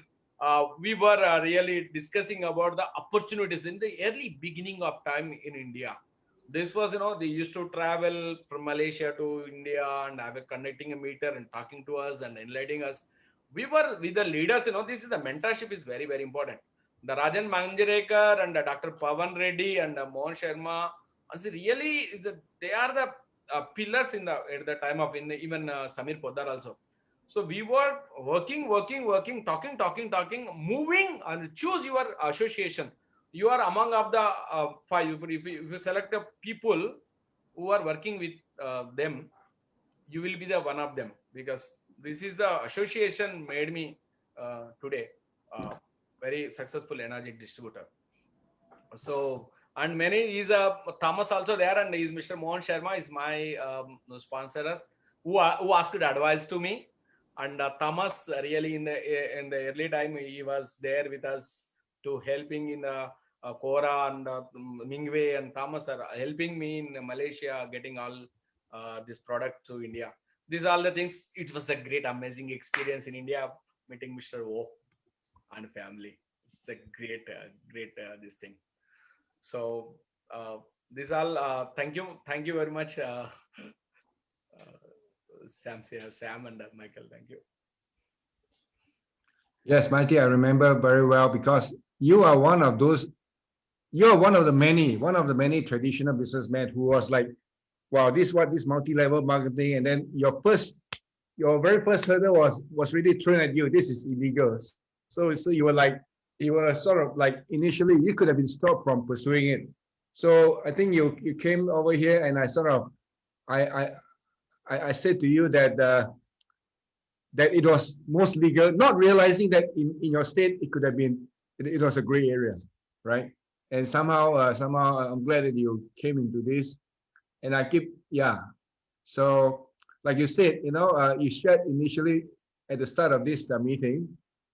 We were really discussing about the opportunities in the early beginning of time in India. This was, they used to travel from Malaysia to India and have a connecting a meter and talking to us and enlightening us. We were with the leaders, this is the mentorship is very, very important. The Rajan Manjarekar and Dr. Pavan Reddy and Mohan Sharma, really, they are the pillars at the time of even Samir Poddar also. So we were working, talking, moving and choose your association. You are among of the 5. If you select the people who are working with them, you will be the one of them, because this is the association made me today very successful energy distributor. So, and many is Thomas also there, and is Mr. Mohan Sharma is my sponsor who asked advice to me. And Thomas really in the early time he was there with us to helping in the Kora and Mingwei and Thomas are helping me in Malaysia getting all this product to India. These are all the things. It was a great, amazing experience in India meeting Mr. O and family. It's a great this thing. So these all. Thank you very much, Sam and Michael. Thank you. Yes, Mighty, I remember very well because you are one of those. You're one of the many traditional businessmen who was like, wow, this multi-level marketing, and then your very first hurdle was really thrown at you. This is illegal. So you were sort of like initially you could have been stopped from pursuing it. So I think you came over here, and I said to you that that it was most legal, not realizing that in your state it could have been it was a gray area, right? And somehow I'm glad that you came into this, and so like you said, you shared initially at the start of this meeting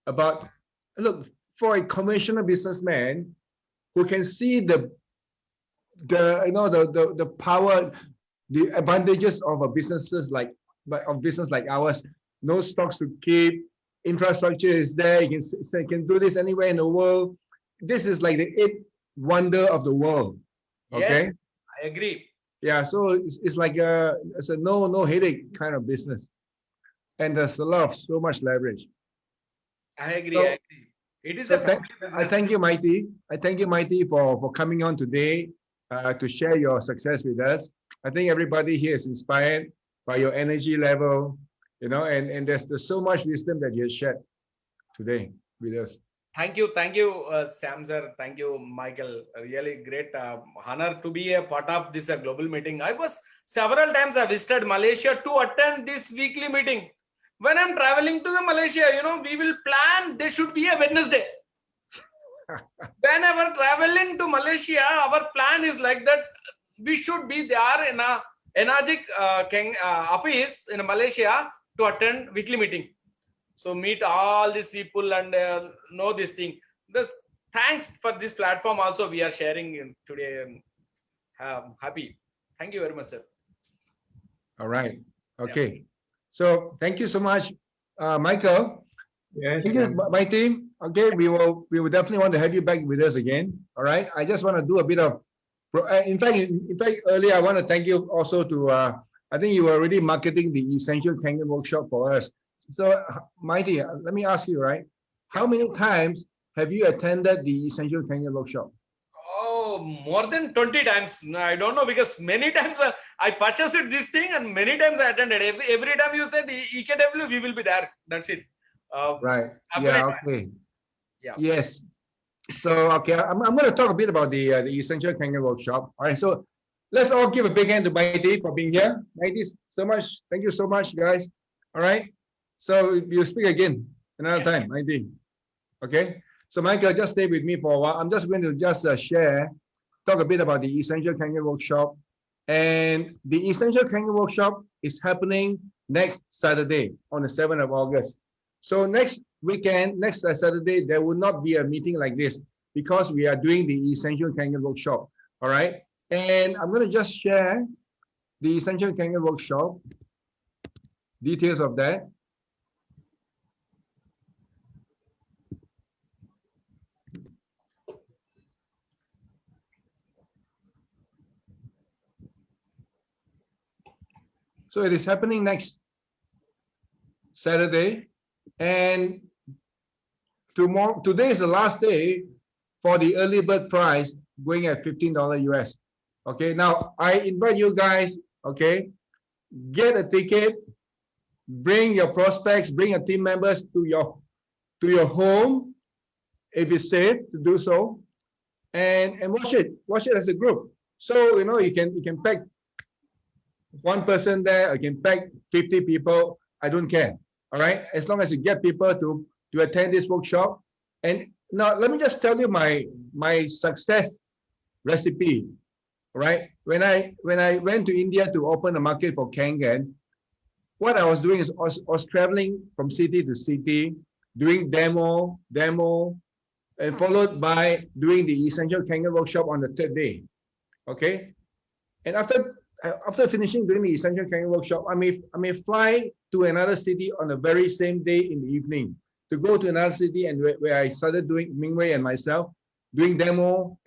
about, look, for a conventional businessman who can see the power, the advantages of a business like ours. No stocks to keep, infrastructure is there. You can do this anywhere in the world. This is like the 8th wonder of the world. Okay. Yes, I agree. Yeah, so it's like it's a no headache kind of business, and there's so much leverage. I agree. It is I thank you, Mighty. I thank you, Mighty, for coming on today to share your success with us. I think everybody here is inspired by your energy level, and there's so much wisdom that you shared today with us. Thank you, Sam sir. Thank you, Michael. Really great honor to be a part of this global meeting. I was several times I visited Malaysia to attend this weekly meeting. When I'm traveling to the Malaysia, we will plan. There should be a Wednesday. Whenever traveling to Malaysia, our plan is like that. We should be there in a Energetic office in Malaysia to attend weekly meeting. So meet all these people and know this thing. Thanks for this platform also we are sharing today. Happy. Thank you very much, sir. All right. Okay. Yeah. So thank you so much, Michael. Yes. Thank you, my team. Okay, we will definitely want to have you back with us again. All right. I just want to do a bit of, in fact, earlier I want to thank you also to I think you were already marketing the Essential Kangen workshop for us. So, Mighty, let me ask you, right? How many times have you attended the Essential Kangen workshop? Oh, more than 20 times. No, I don't know, because many times I purchased this thing and many times I attended. Every time you said EKW, we will be there. That's it. Right. Every Yeah. time. Okay. Yeah. Yes. So, okay, I'm going to talk a bit about the Essential Kangen workshop. All right. So, let's all give a big hand to Mighty for being here. Mighty, so much. Thank you so much, guys. All right. So, you speak again another time, Mighty. Okay. So, Michael, just stay with me for a while. I'm just going to just talk a bit about the Essential Kangen workshop. And the Essential Kangen workshop is happening next Saturday on the 7th of August. So next weekend, next Saturday, there will not be a meeting like this because we are doing the Essential Kangen workshop. All right. And I'm going to just share the Essential Kangen workshop, details of that. So it is happening next Saturday, and today is the last day for the early bird price, going at $15 US. Okay, now I invite you guys, okay, get a ticket, bring your prospects, bring your team members to your home if it's safe to do so, and watch it as a group. So you know you can pack one person there, I can pack 50 people, I don't care. All right, as long as you get people to attend this workshop. And now let me just tell you my success recipe. Right, when I went to India to open the market for Kangen, what I was doing is I was traveling from city to city, doing demo, and followed by doing the Essential Kangen workshop on the 3rd day. Okay, and after finishing doing the Essential Kangen workshop, I may fly to another city on the very same day in the evening to go to another city, and where I started doing Mingwei and myself doing demo,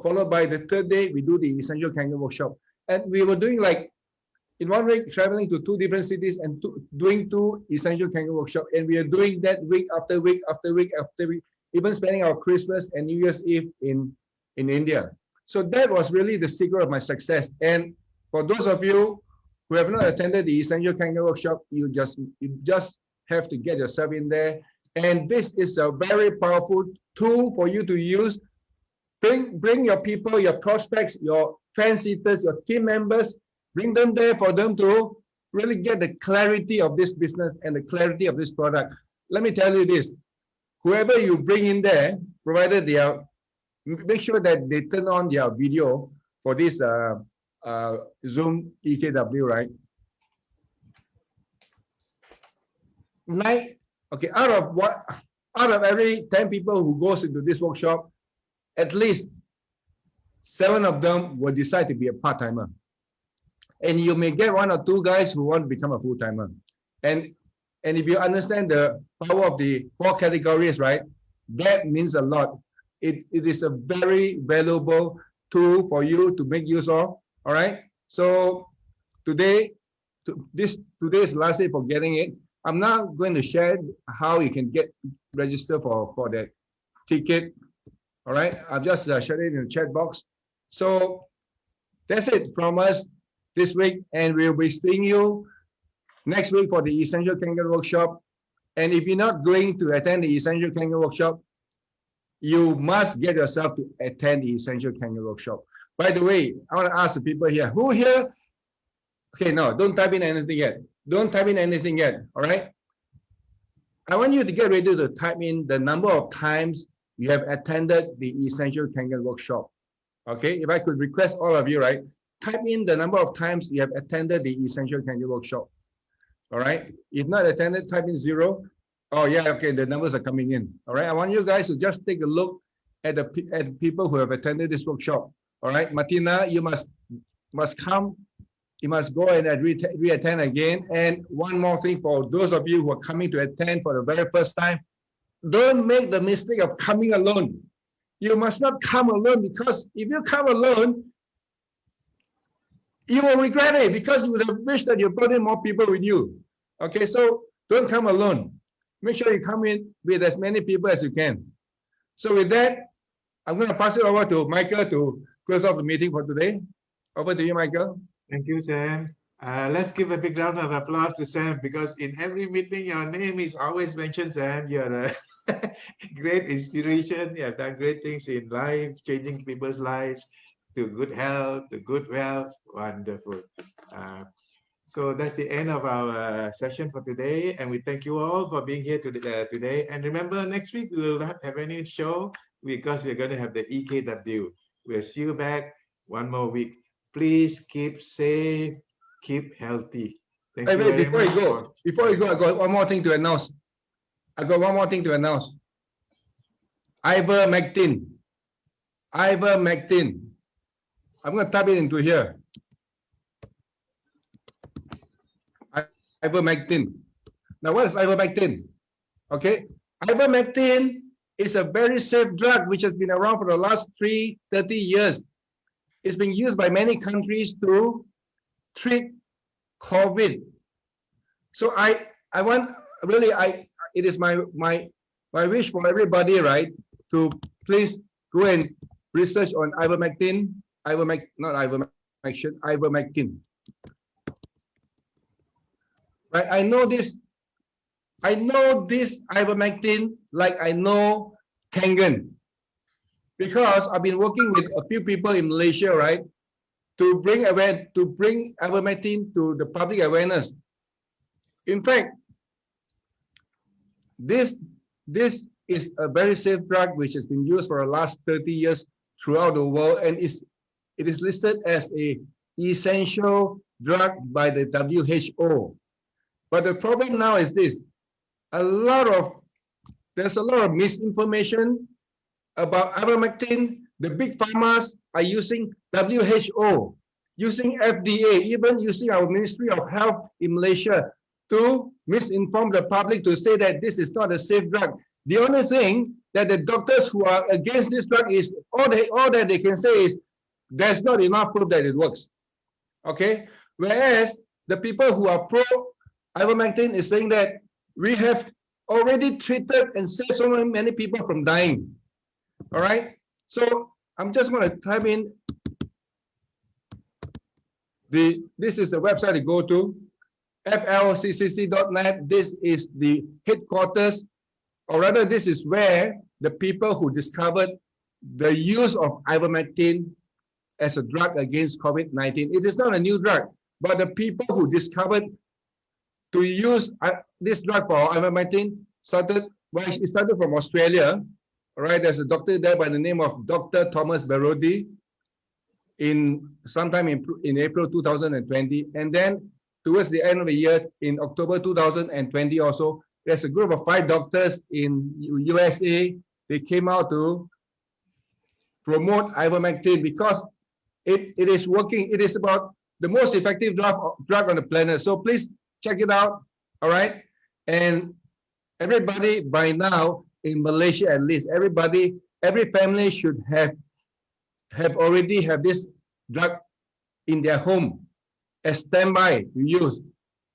followed by the 3rd day we do the Essential Kangen workshop. And we were doing like in 1 week traveling to 2 different cities and doing 2 Essential Kangen workshop, and we are doing that week after week after week after week, even spending our Christmas and New Year's Eve in India. So that was really the secret of my success. And for those of you who have not attended the Essential Kangen workshop, you just have to get yourself in there. And this is a very powerful tool for you to use. Bring your people, your prospects, your fence eaters, your team members, bring them there for them to really get the clarity of this business and the clarity of this product. Let me tell you this, whoever you bring in there, provided they are, make sure that they turn on their video for this Zoom EKW, right? Out of every 10 people who goes into this workshop, at least 7 of them will decide to be a part-timer. And you may get 1 or 2 guys who want to become a full-timer. And if you understand the power of the 4 categories, right, that means a lot. It is a very valuable tool for you to make use of. All right. So today is the last day for getting it. I'm now going to share how you can get registered for that ticket. All right. I've just shared it in the chat box. So that's it from us this week, and we'll be seeing you next week for the Essential Kangen workshop. And if you're not going to attend the Essential Kangen workshop, you must get yourself to attend the Essential Kangen workshop. By the way, I want to ask the people here, who here? Okay, no, don't type in anything yet. Don't type in anything yet, all right? I want you to get ready to type in the number of times you have attended the Essential Kangen workshop. Okay, if I could request all of you, right? Type in the number of times you have attended the Essential Kangen workshop. All right, if not attended, type in 0. Oh yeah, okay, the numbers are coming in. All right, I want you guys to just take a look at the people who have attended this workshop. All right, Martina, you must come. You must go and re-attend again. And one more thing for those of you who are coming to attend for the very first time, don't make the mistake of coming alone. You must not come alone, because if you come alone, you will regret it because you would have wished that you brought in more people with you. Okay, so don't come alone. Make sure you come in with as many people as you can. So with that, I'm going to pass it over to Michael to close off the meeting for today. Over to you, Michael. Thank you, Sam. Let's give a big round of applause to Sam because in every meeting, your name is always mentioned, Sam. You're a great inspiration. You have done great things in life, changing people's lives to good health, to good wealth. Wonderful. So that's the end of our session for today. And we thank you all for being here today. And remember, next week, we will not have any show because we're going to have the EKW. We'll see you back one more week. Please keep safe, keep healthy. Thank you very Before much. you go, I got one more thing to announce. Ivermectin. Ivermectin. I'm going to type it into here. Ivermectin. Now, what is ivermectin? Okay, ivermectin is a very safe drug which has been around for the last 30 years. It's been used by many countries to treat COVID. So it is my wish for everybody, right, to please go and research on ivermectin. Ivermectin. Right, I know this ivermectin like I know Kangen, because I've been working with a few people in Malaysia, right, to bring ivermectin to the public awareness. In fact, this is a very safe drug which has been used for the last 30 years throughout the world, and it is listed as an essential drug by the WHO. But the problem now is this: there's a lot of misinformation about ivermectin. The big pharmas are using WHO, using FDA, even using our Ministry of Health in Malaysia to misinform the public to say that this is not a safe drug. The only thing that the doctors who are against this drug is all that they can say is there's not enough proof that it works. Okay, whereas the people who are pro ivermectin is saying that we have already treated and saved so many people from dying. All right, so I'm just going to type in this is the website to go to, flccc.net. This is the headquarters, or rather this is where the people who discovered the use of ivermectin as a drug against COVID-19. It is not a new drug, but the people who discovered to use this drug for ivermectin started from Australia. All right, there's a doctor there by the name of Dr. Thomas Berodi sometime in April 2020. And then towards the end of the year, in October 2020 also, there's a group of 5 doctors in USA. They came out to promote ivermectin because it is working. It is about the most effective drug on the planet. So please check it out. All right. And everybody by now in Malaysia, at least every family should already have this drug in their home as standby to use.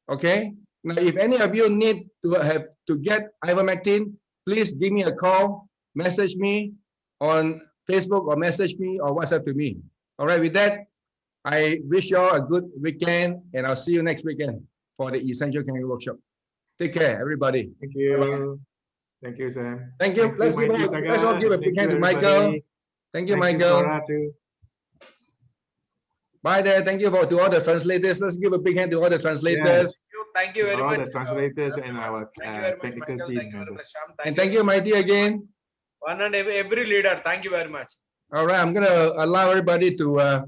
Okay. Now, if any of you need to get ivermectin, please give me a call, message me on Facebook or message me or WhatsApp to me. All right. With that, I wish you all a good weekend, and I'll see you next weekend for the Essential Caring Workshop. Take care, everybody. Thank you. Bye-bye. Thank you, Sam. Thank you. Let's all give a big hand to Michael. Thank you, Michael. Bye there. Thank you to all the translators. Let's give a big hand to all the translators. Thank you very much. All the translators and our technical team members. And thank you, Mighty, again. One and every leader. Thank you very much. All right, I'm gonna allow everybody to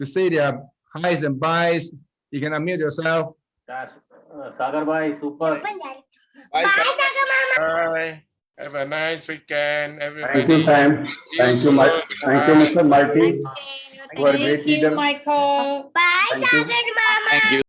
say their highs and byes. You can unmute yourself. Sagar bhai, super. Bye, Sagar Mama. Bye. Have a nice weekend, everybody. Thank you, Sam. Thank you, Mr. Marty. You are a great leader. Michael. Bye, Thank you. Sagar Mama. Thank you.